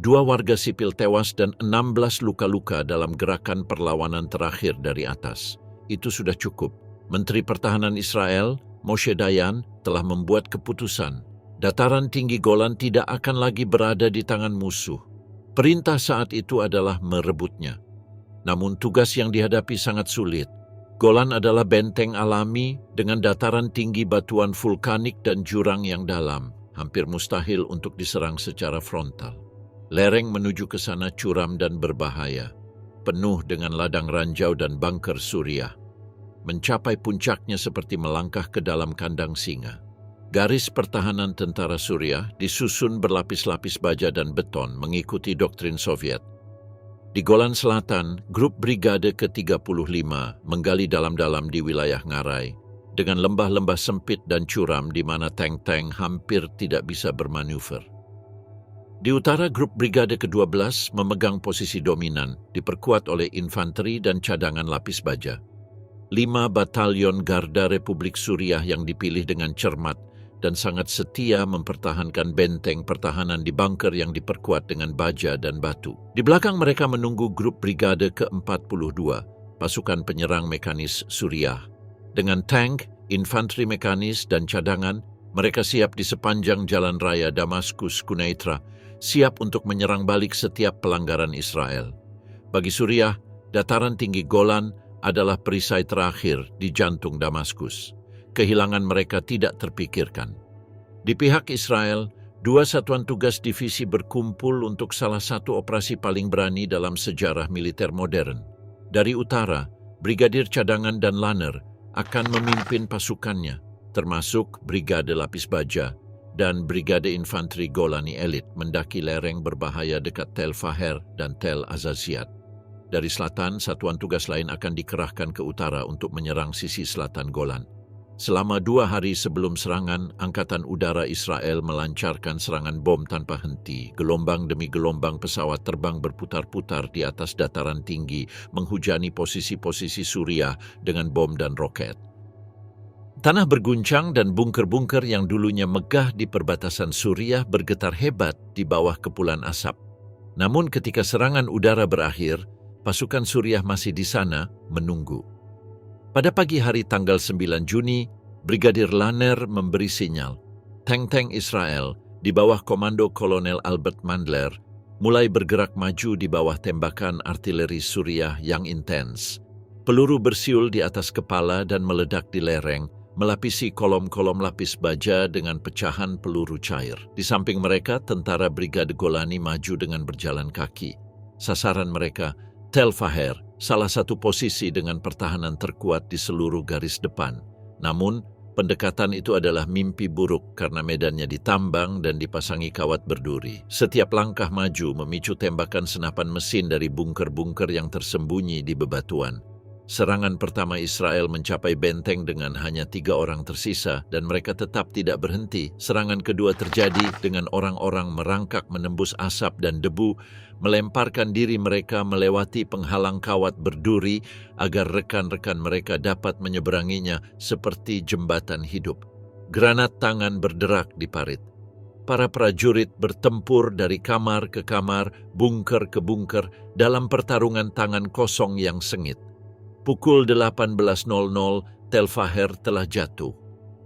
2 warga sipil tewas dan 16 luka-luka dalam gerakan perlawanan terakhir dari atas. Itu sudah cukup. Menteri Pertahanan Israel, Moshe Dayan, telah membuat keputusan. Dataran tinggi Golan tidak akan lagi berada di tangan musuh. Perintah saat itu adalah merebutnya. Namun tugas yang dihadapi sangat sulit. Golan adalah benteng alami dengan dataran tinggi batuan vulkanik dan jurang yang dalam. Hampir mustahil untuk diserang secara frontal. Lereng menuju ke sana curam dan berbahaya, penuh dengan ladang ranjau dan bunker Suriah. Mencapai puncaknya seperti melangkah ke dalam kandang singa. Garis pertahanan tentara Suriah disusun berlapis-lapis baja dan beton mengikuti doktrin Soviet. Di Golan Selatan, grup Brigade ke-35 menggali dalam-dalam di wilayah Ngarai, dengan lembah-lembah sempit dan curam di mana tank-tank hampir tidak bisa bermanuver. Di utara, grup Brigade ke-12 memegang posisi dominan, diperkuat oleh infanteri dan cadangan lapis baja. 5 batalion Garda Republik Suriah yang dipilih dengan cermat dan sangat setia mempertahankan benteng pertahanan di bunker yang diperkuat dengan baja dan batu. Di belakang mereka menunggu grup Brigade ke-42, pasukan penyerang mekanis Suriah. Dengan tank, infanteri mekanis, dan cadangan, mereka siap di sepanjang jalan raya Damaskus-Quneitra, siap untuk menyerang balik setiap pelanggaran Israel. Bagi Suriah, dataran tinggi Golan adalah perisai terakhir di jantung Damaskus. Kehilangan mereka tidak terpikirkan. Di pihak Israel, 2 satuan tugas divisi berkumpul untuk salah satu operasi paling berani dalam sejarah militer modern. Dari utara, Brigadir Cadangan dan Lanner akan memimpin pasukannya, termasuk Brigade Lapis Baja dan Brigade Infanteri Golani Elit mendaki lereng berbahaya dekat Tel Faher dan Tel Azaziat. Dari selatan, satuan tugas lain akan dikerahkan ke utara untuk menyerang sisi selatan Golan. Selama 2 hari sebelum serangan, Angkatan Udara Israel melancarkan serangan bom tanpa henti. Gelombang demi gelombang pesawat terbang berputar-putar di atas dataran tinggi, menghujani posisi-posisi Suriah dengan bom dan roket. Tanah berguncang dan bunker-bunker yang dulunya megah di perbatasan Suriah bergetar hebat di bawah kepulan asap. Namun ketika serangan udara berakhir, pasukan Suriah masih di sana menunggu. Pada pagi hari tanggal 9 Juni, Brigadir Lanner memberi sinyal. Tank-tank Israel di bawah komando Kolonel Albert Mandler mulai bergerak maju di bawah tembakan artileri Suriah yang intens. Peluru bersiul di atas kepala dan meledak di lereng, melapisi kolom-kolom lapis baja dengan pecahan peluru cair. Di samping mereka, tentara Brigade Golani maju dengan berjalan kaki. Sasaran mereka, Tel Faher, salah satu posisi dengan pertahanan terkuat di seluruh garis depan. Namun, pendekatan itu adalah mimpi buruk karena medannya ditambang dan dipasangi kawat berduri. Setiap langkah maju memicu tembakan senapan mesin dari bunker-bunker yang tersembunyi di bebatuan. Serangan pertama Israel mencapai benteng dengan hanya 3 orang tersisa dan mereka tetap tidak berhenti. Serangan kedua terjadi dengan orang-orang merangkak menembus asap dan debu, melemparkan diri mereka melewati penghalang kawat berduri agar rekan-rekan mereka dapat menyeberanginya seperti jembatan hidup. Granat tangan berderak di parit. Para prajurit bertempur dari kamar ke kamar, bunker ke bunker dalam pertarungan tangan kosong yang sengit. Pukul 18.00, Tel Faher telah jatuh.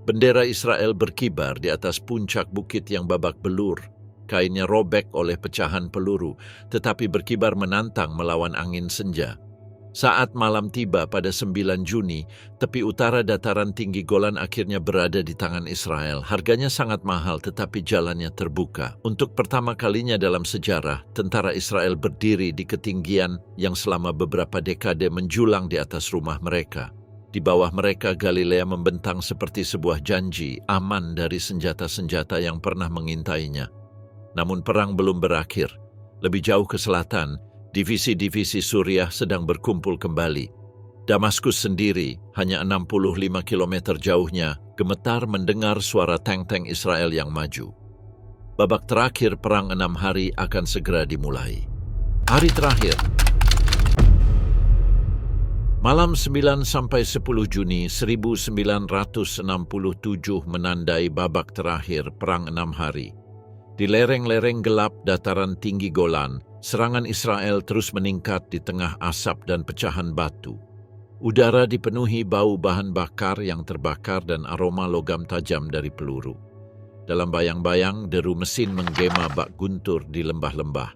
Bendera Israel berkibar di atas puncak bukit yang babak belur. Kainnya robek oleh pecahan peluru, tetapi berkibar menantang melawan angin senja. Saat malam tiba pada 9 Juni, tepi utara dataran tinggi Golan akhirnya berada di tangan Israel. Harganya sangat mahal tetapi jalannya terbuka. Untuk pertama kalinya dalam sejarah, tentara Israel berdiri di ketinggian yang selama beberapa dekade menjulang di atas rumah mereka. Di bawah mereka Galilea membentang seperti sebuah janji, aman dari senjata-senjata yang pernah mengintainya. Namun perang belum berakhir. Lebih jauh ke selatan, divisi-divisi Suriah sedang berkumpul kembali. Damaskus sendiri, hanya 65 km jauhnya, gemetar mendengar suara tank-tank Israel yang maju. Babak terakhir perang 6 hari akan segera dimulai. Hari terakhir. Malam 9 sampai 10 Juni 1967 menandai babak terakhir perang 6 hari. Di lereng-lereng gelap dataran tinggi Golan, serangan Israel terus meningkat di tengah asap dan pecahan batu. Udara dipenuhi bau bahan bakar yang terbakar dan aroma logam tajam dari peluru. Dalam bayang-bayang, deru mesin menggema bak guntur di lembah-lembah.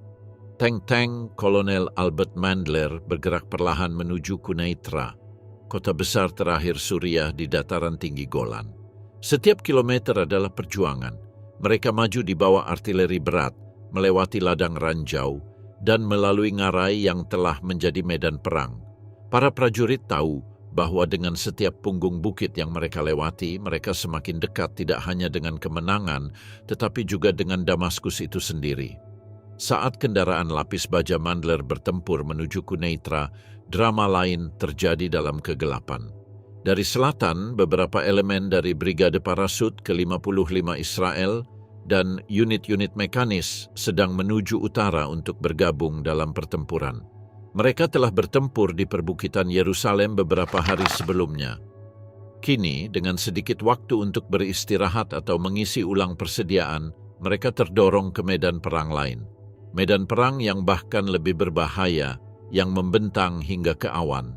Tank-tank Kolonel Albert Mandler bergerak perlahan menuju Quneitra, kota besar terakhir Suriah di dataran tinggi Golan. Setiap kilometer adalah perjuangan. Mereka maju di bawah artileri berat, melewati ladang ranjau, dan melalui ngarai yang telah menjadi medan perang. Para prajurit tahu bahwa dengan setiap punggung bukit yang mereka lewati, mereka semakin dekat tidak hanya dengan kemenangan, tetapi juga dengan Damaskus itu sendiri. Saat kendaraan lapis baja Mandler bertempur menuju Quneitra, drama lain terjadi dalam kegelapan. Dari selatan, beberapa elemen dari Brigade Parasut ke-55 Israel dan unit-unit mekanis sedang menuju utara untuk bergabung dalam pertempuran. Mereka telah bertempur di perbukitan Yerusalem beberapa hari sebelumnya. Kini, dengan sedikit waktu untuk beristirahat atau mengisi ulang persediaan, mereka terdorong ke medan perang lain. Medan perang yang bahkan lebih berbahaya, yang membentang hingga ke awan.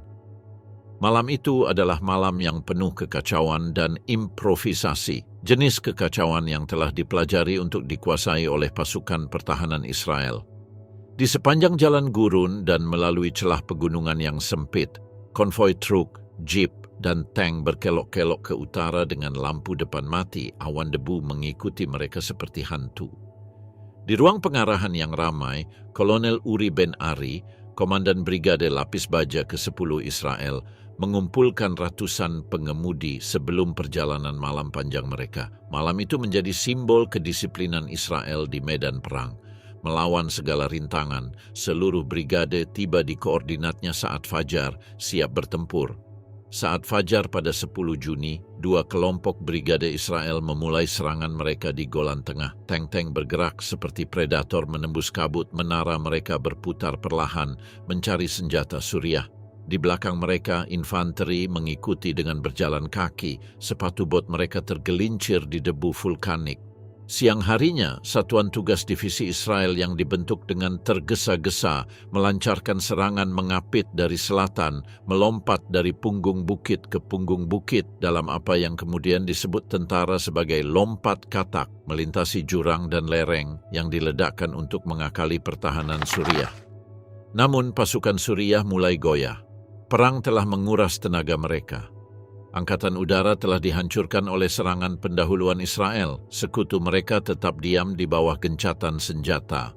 Malam itu adalah malam yang penuh kekacauan dan improvisasi, jenis kekacauan yang telah dipelajari untuk dikuasai oleh pasukan pertahanan Israel. Di sepanjang jalan gurun dan melalui celah pegunungan yang sempit, konvoi truk, jeep, dan tank berkelok-kelok ke utara dengan lampu depan mati, awan debu mengikuti mereka seperti hantu. Di ruang pengarahan yang ramai, Kolonel Uri Ben Ari, Komandan Brigade Lapis Baja ke-10 Israel, mengumpulkan ratusan pengemudi sebelum perjalanan malam panjang mereka. Malam itu menjadi simbol kedisiplinan Israel di medan perang. Melawan segala rintangan, seluruh brigade tiba di koordinatnya saat fajar, siap bertempur. Saat fajar pada 10 Juni, 2 kelompok brigade Israel memulai serangan mereka di Golan Tengah. Tank-tank bergerak seperti predator menembus kabut, menara mereka berputar perlahan, mencari senjata Suriah. Di belakang mereka, infanteri mengikuti dengan berjalan kaki, sepatu bot mereka tergelincir di debu vulkanik. Siang harinya, Satuan Tugas Divisi Israel yang dibentuk dengan tergesa-gesa melancarkan serangan mengapit dari selatan, melompat dari punggung bukit ke punggung bukit dalam apa yang kemudian disebut tentara sebagai lompat katak, melintasi jurang dan lereng yang diledakkan untuk mengakali pertahanan Suriah. Namun pasukan Suriah mulai goyah. Perang telah menguras tenaga mereka. Angkatan udara telah dihancurkan oleh serangan pendahuluan Israel. Sekutu mereka tetap diam di bawah gencatan senjata.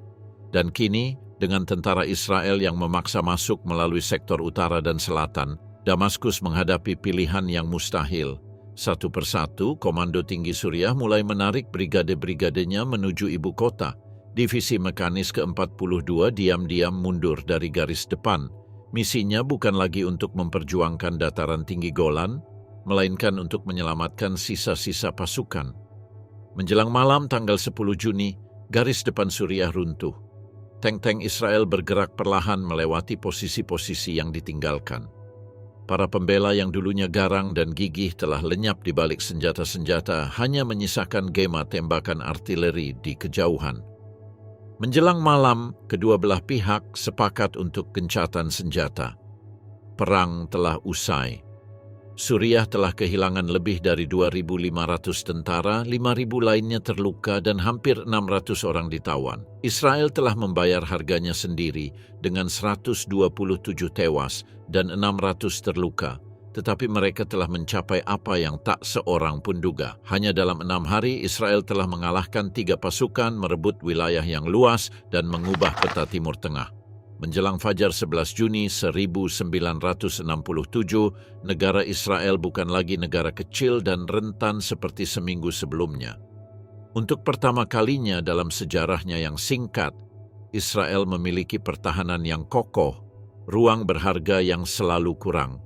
Dan kini, dengan tentara Israel yang memaksa masuk melalui sektor utara dan selatan, Damaskus menghadapi pilihan yang mustahil. Satu persatu, Komando Tinggi Suriah mulai menarik brigade-brigadenya menuju ibu kota. Divisi Mekanis ke-42 diam-diam mundur dari garis depan. Misinya bukan lagi untuk memperjuangkan dataran tinggi Golan, melainkan untuk menyelamatkan sisa-sisa pasukan. Menjelang malam tanggal 10 Juni, garis depan Suriah runtuh. Tank-tank Israel bergerak perlahan melewati posisi-posisi yang ditinggalkan. Para pembela yang dulunya garang dan gigih telah lenyap di balik senjata-senjata, hanya menyisakan gema tembakan artileri di kejauhan. Menjelang malam, kedua belah pihak sepakat untuk gencatan senjata. Perang telah usai. Suriah telah kehilangan lebih dari 2.500 tentara, 5.000 lainnya terluka dan hampir 600 orang ditawan. Israel telah membayar harganya sendiri dengan 127 tewas dan 600 terluka. Tetapi mereka telah mencapai apa yang tak seorang pun duga. Hanya dalam 6 hari, Israel telah mengalahkan 3 pasukan, merebut wilayah yang luas, dan mengubah peta Timur Tengah. Menjelang Fajar 11 Juni 1967, negara Israel bukan lagi negara kecil dan rentan seperti seminggu sebelumnya. Untuk pertama kalinya dalam sejarahnya yang singkat, Israel memiliki pertahanan yang kokoh, ruang berharga yang selalu kurang.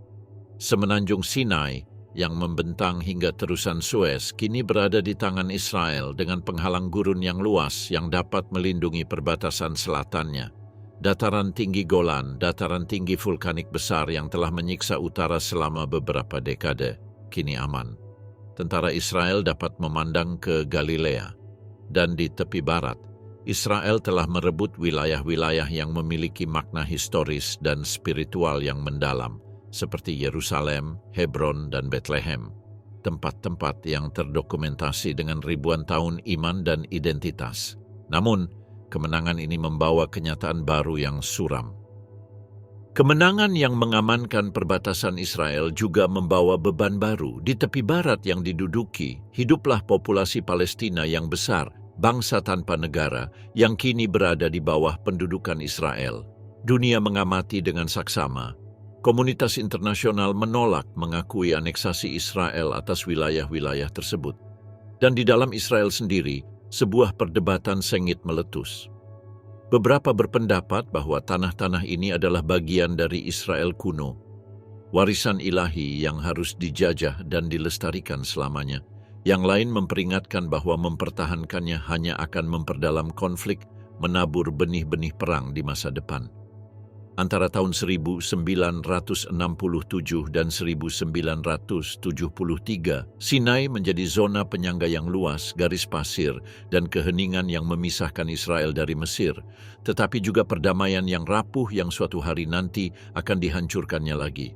Semenanjung Sinai yang membentang hingga terusan Suez kini berada di tangan Israel dengan penghalang gurun yang luas yang dapat melindungi perbatasan selatannya. Dataran tinggi Golan, dataran tinggi vulkanik besar yang telah menyiksa utara selama beberapa dekade, kini aman. Tentara Israel dapat memandang ke Galilea. Dan di tepi barat, Israel telah merebut wilayah-wilayah yang memiliki makna historis dan spiritual yang mendalam, seperti Yerusalem, Hebron, dan Bethlehem, tempat-tempat yang terdokumentasi dengan ribuan tahun iman dan identitas. Namun, kemenangan ini membawa kenyataan baru yang suram. Kemenangan yang mengamankan perbatasan Israel juga membawa beban baru. Di tepi barat yang diduduki, hiduplah populasi Palestina yang besar, bangsa tanpa negara, yang kini berada di bawah pendudukan Israel. Dunia mengamati dengan saksama. Komunitas internasional menolak mengakui aneksasi Israel atas wilayah-wilayah tersebut. Dan di dalam Israel sendiri, sebuah perdebatan sengit meletus. Beberapa berpendapat bahwa tanah-tanah ini adalah bagian dari Israel kuno, warisan ilahi yang harus dijajah dan dilestarikan selamanya. Yang lain memperingatkan bahwa mempertahankannya hanya akan memperdalam konflik, menabur benih-benih perang di masa depan. Antara tahun 1967 dan 1973, Sinai menjadi zona penyangga yang luas, garis pasir, dan keheningan yang memisahkan Israel dari Mesir, tetapi juga perdamaian yang rapuh yang suatu hari nanti akan dihancurkannya lagi.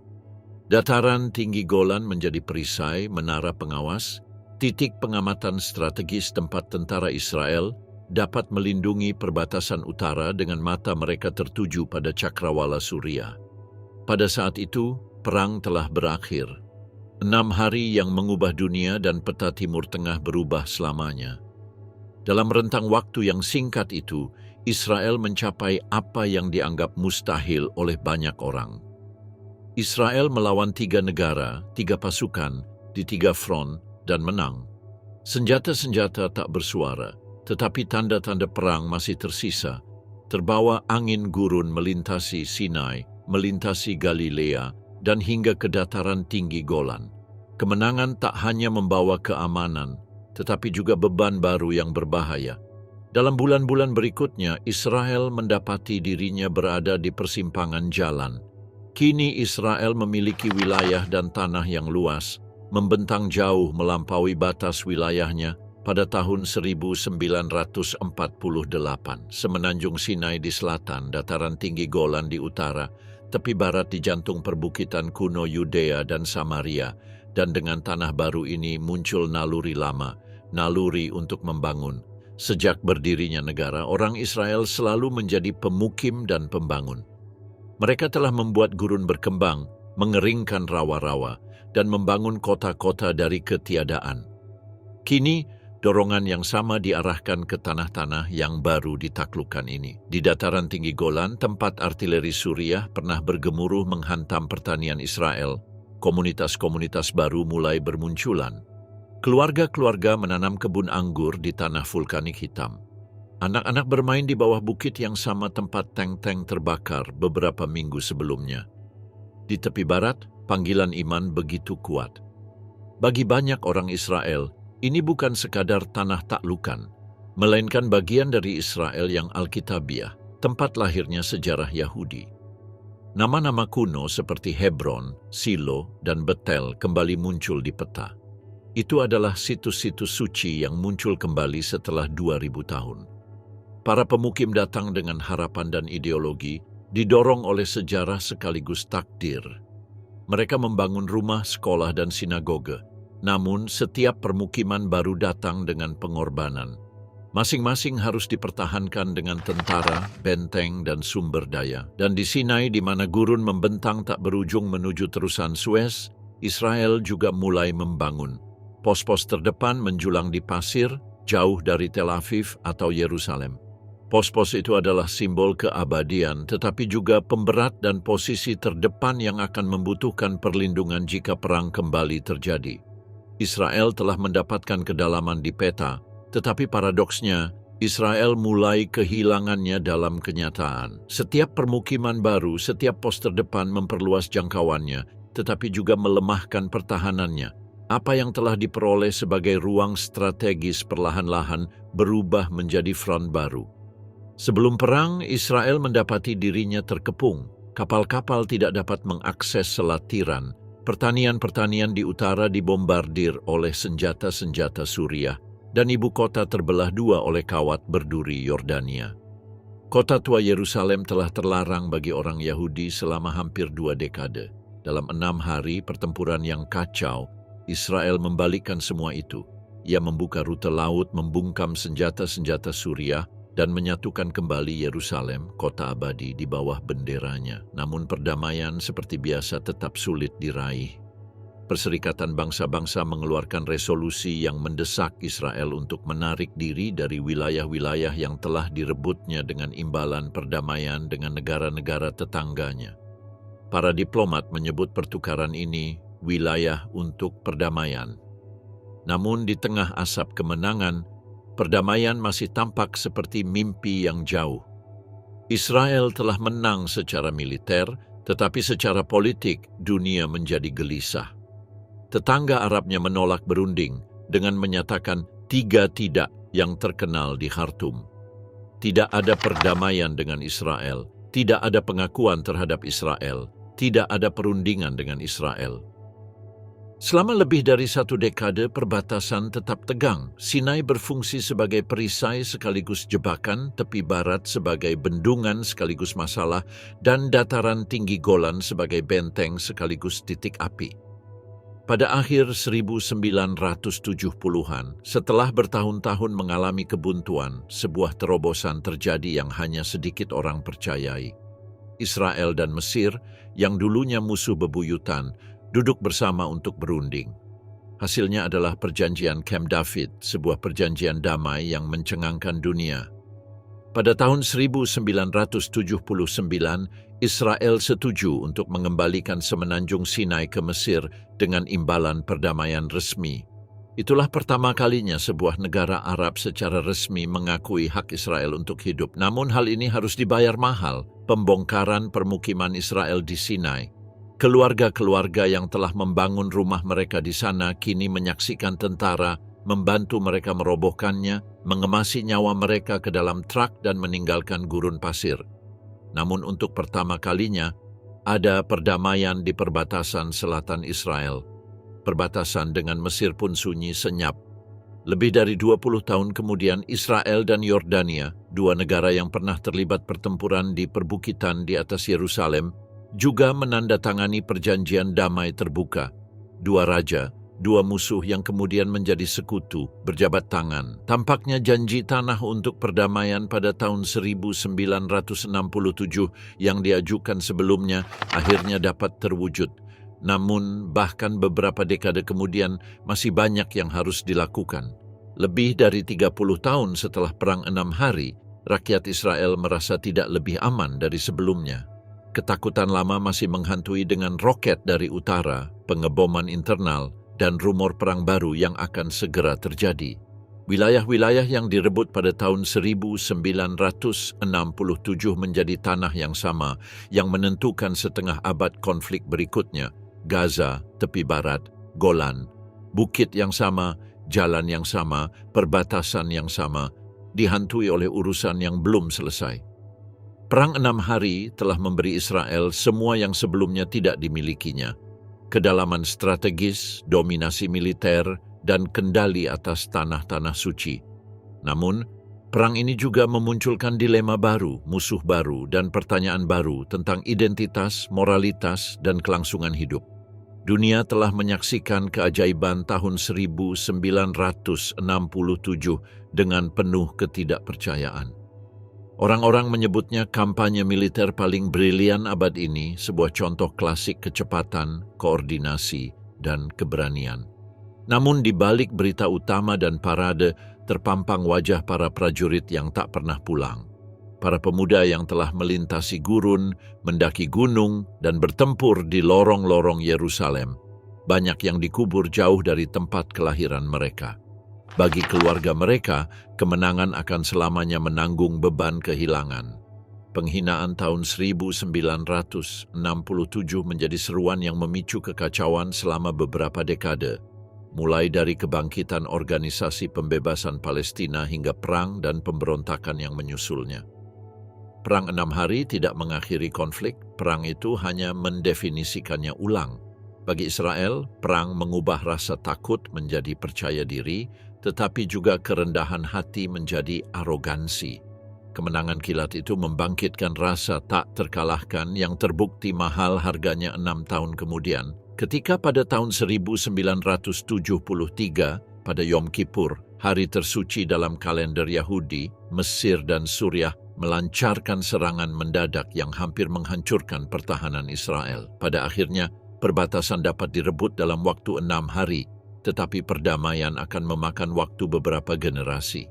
Dataran tinggi Golan menjadi perisai, menara pengawas, titik pengamatan strategis tempat tentara Israel dapat melindungi perbatasan utara dengan mata mereka tertuju pada cakrawala Suriah. Pada saat itu, perang telah berakhir. 6 hari yang mengubah dunia dan peta Timur Tengah berubah selamanya. Dalam rentang waktu yang singkat itu, Israel mencapai apa yang dianggap mustahil oleh banyak orang. Israel melawan 3 negara, 3 pasukan, di 3 front, dan menang. Senjata-senjata tak bersuara, tetapi tanda-tanda perang masih tersisa. Terbawa angin gurun melintasi Sinai, melintasi Galilea, dan hingga ke dataran tinggi Golan. Kemenangan tak hanya membawa keamanan, tetapi juga beban baru yang berbahaya. Dalam bulan-bulan berikutnya, Israel mendapati dirinya berada di persimpangan jalan. Kini Israel memiliki wilayah dan tanah yang luas, membentang jauh melampaui batas wilayahnya. Pada tahun 1948, semenanjung Sinai di selatan, dataran tinggi Golan di utara, tepi barat di jantung perbukitan kuno Yudea dan Samaria, dan dengan tanah baru ini muncul naluri lama, naluri untuk membangun. Sejak berdirinya negara, orang Israel selalu menjadi pemukim dan pembangun. Mereka telah membuat gurun berkembang, mengeringkan rawa-rawa, dan membangun kota-kota dari ketiadaan. Kini, dorongan yang sama diarahkan ke tanah-tanah yang baru ditaklukkan ini. Di dataran tinggi Golan, tempat artileri Suriah pernah bergemuruh menghantam pertanian Israel, komunitas-komunitas baru mulai bermunculan. Keluarga-keluarga menanam kebun anggur di tanah vulkanik hitam. Anak-anak bermain di bawah bukit yang sama tempat tank-tank terbakar beberapa minggu sebelumnya. Di tepi barat, panggilan iman begitu kuat. Bagi banyak orang Israel, ini bukan sekadar tanah taklukan, melainkan bagian dari Israel yang Alkitabiah, tempat lahirnya sejarah Yahudi. Nama-nama kuno seperti Hebron, Silo, dan Betel kembali muncul di peta. Itu adalah situs-situs suci yang muncul kembali setelah 2000 tahun. Para pemukim datang dengan harapan dan ideologi, didorong oleh sejarah sekaligus takdir. Mereka membangun rumah, sekolah, dan sinagoge. Namun, setiap permukiman baru datang dengan pengorbanan. Masing-masing harus dipertahankan dengan tentara, benteng, dan sumber daya. Dan di Sinai, di mana gurun membentang tak berujung menuju terusan Suez, Israel juga mulai membangun. Pos-pos terdepan menjulang di pasir, jauh dari Tel Aviv atau Yerusalem. Pos-pos itu adalah simbol keabadian, tetapi juga pemberat dan posisi terdepan yang akan membutuhkan perlindungan jika perang kembali terjadi. Israel telah mendapatkan kedalaman di peta, tetapi paradoksnya, Israel mulai kehilangannya dalam kenyataan. Setiap permukiman baru, setiap pos terdepan memperluas jangkauannya, tetapi juga melemahkan pertahanannya. Apa yang telah diperoleh sebagai ruang strategis perlahan-lahan berubah menjadi front baru. Sebelum perang, Israel mendapati dirinya terkepung. Kapal-kapal tidak dapat mengakses Selat Tiran. Pertanian-pertanian di utara dibombardir oleh senjata-senjata Suriah, dan ibu kota terbelah dua oleh kawat berduri Yordania. Kota tua Yerusalem telah terlarang bagi orang Yahudi selama hampir 2 dekade. Dalam 6 hari pertempuran yang kacau, Israel membalikkan semua itu. Ia membuka rute laut, membungkam senjata-senjata Suriah, dan menyatukan kembali Yerusalem, kota abadi, di bawah benderanya. Namun perdamaian seperti biasa tetap sulit diraih. Perserikatan Bangsa-Bangsa mengeluarkan resolusi yang mendesak Israel untuk menarik diri dari wilayah-wilayah yang telah direbutnya dengan imbalan perdamaian dengan negara-negara tetangganya. Para diplomat menyebut pertukaran ini wilayah untuk perdamaian. Namun di tengah asap kemenangan, perdamaian masih tampak seperti mimpi yang jauh. Israel telah menang secara militer, tetapi secara politik dunia menjadi gelisah. Tetangga Arabnya menolak berunding dengan menyatakan 3 tidak yang terkenal di Khartoum. Tidak ada perdamaian dengan Israel, tidak ada pengakuan terhadap Israel, tidak ada perundingan dengan Israel. Selama lebih dari 1 dekade, perbatasan tetap tegang. Sinai berfungsi sebagai perisai sekaligus jebakan, tepi barat sebagai bendungan sekaligus masalah, dan dataran tinggi Golan sebagai benteng sekaligus titik api. Pada akhir 1970-an, setelah bertahun-tahun mengalami kebuntuan, sebuah terobosan terjadi yang hanya sedikit orang percayai. Israel dan Mesir, yang dulunya musuh bebuyutan, duduk bersama untuk berunding. Hasilnya adalah perjanjian Camp David, sebuah perjanjian damai yang mencengangkan dunia. Pada tahun 1979, Israel setuju untuk mengembalikan semenanjung Sinai ke Mesir dengan imbalan perdamaian resmi. Itulah pertama kalinya sebuah negara Arab secara resmi mengakui hak Israel untuk hidup. Namun hal ini harus dibayar mahal, pembongkaran permukiman Israel di Sinai. Keluarga-keluarga yang telah membangun rumah mereka di sana kini menyaksikan tentara membantu mereka merobohkannya, mengemasi nyawa mereka ke dalam truk dan meninggalkan gurun pasir. Namun untuk pertama kalinya, ada perdamaian di perbatasan selatan Israel. Perbatasan dengan Mesir pun sunyi senyap. Lebih dari 20 tahun kemudian, Israel dan Yordania, 2 negara yang pernah terlibat pertempuran di perbukitan di atas Yerusalem, juga menandatangani perjanjian damai terbuka. 2 raja, 2 musuh yang kemudian menjadi sekutu, berjabat tangan. Tampaknya janji tanah untuk perdamaian pada tahun 1967 yang diajukan sebelumnya akhirnya dapat terwujud. Namun, bahkan beberapa dekade kemudian masih banyak yang harus dilakukan. Lebih dari 30 tahun setelah Perang 6 Hari, rakyat Israel merasa tidak lebih aman dari sebelumnya. Ketakutan lama masih menghantui dengan roket dari utara, pengeboman internal, dan rumor perang baru yang akan segera terjadi. Wilayah-wilayah yang direbut pada tahun 1967 menjadi tanah yang sama yang menentukan setengah abad konflik berikutnya. Gaza, tepi barat, Golan, bukit yang sama, jalan yang sama, perbatasan yang sama, dihantui oleh urusan yang belum selesai. Perang 6 hari telah memberi Israel semua yang sebelumnya tidak dimilikinya. Kedalaman strategis, dominasi militer, dan kendali atas tanah-tanah suci. Namun, perang ini juga memunculkan dilema baru, musuh baru, dan pertanyaan baru tentang identitas, moralitas, dan kelangsungan hidup. Dunia telah menyaksikan keajaiban tahun 1967 dengan penuh ketidakpercayaan. Orang-orang menyebutnya kampanye militer paling brilian abad ini, sebuah contoh klasik kecepatan, koordinasi, dan keberanian. Namun di balik berita utama dan parade, terpampang wajah para prajurit yang tak pernah pulang. Para pemuda yang telah melintasi gurun, mendaki gunung, dan bertempur di lorong-lorong Yerusalem. Banyak yang dikubur jauh dari tempat kelahiran mereka. Bagi keluarga mereka, kemenangan akan selamanya menanggung beban kehilangan. Penghinaan tahun 1967 menjadi seruan yang memicu kekacauan selama beberapa dekade. Mulai dari kebangkitan organisasi pembebasan Palestina hingga perang dan pemberontakan yang menyusulnya. Perang 6 hari tidak mengakhiri konflik, perang itu hanya mendefinisikannya ulang. Bagi Israel, perang mengubah rasa takut menjadi percaya diri, tetapi juga kerendahan hati menjadi arogansi. Kemenangan kilat itu membangkitkan rasa tak terkalahkan yang terbukti mahal harganya 6 tahun kemudian, ketika pada tahun 1973, pada Yom Kippur, hari tersuci dalam kalender Yahudi, Mesir dan Suriah melancarkan serangan mendadak yang hampir menghancurkan pertahanan Israel. Pada akhirnya, perbatasan dapat direbut dalam waktu 6 hari, tetapi perdamaian akan memakan waktu beberapa generasi.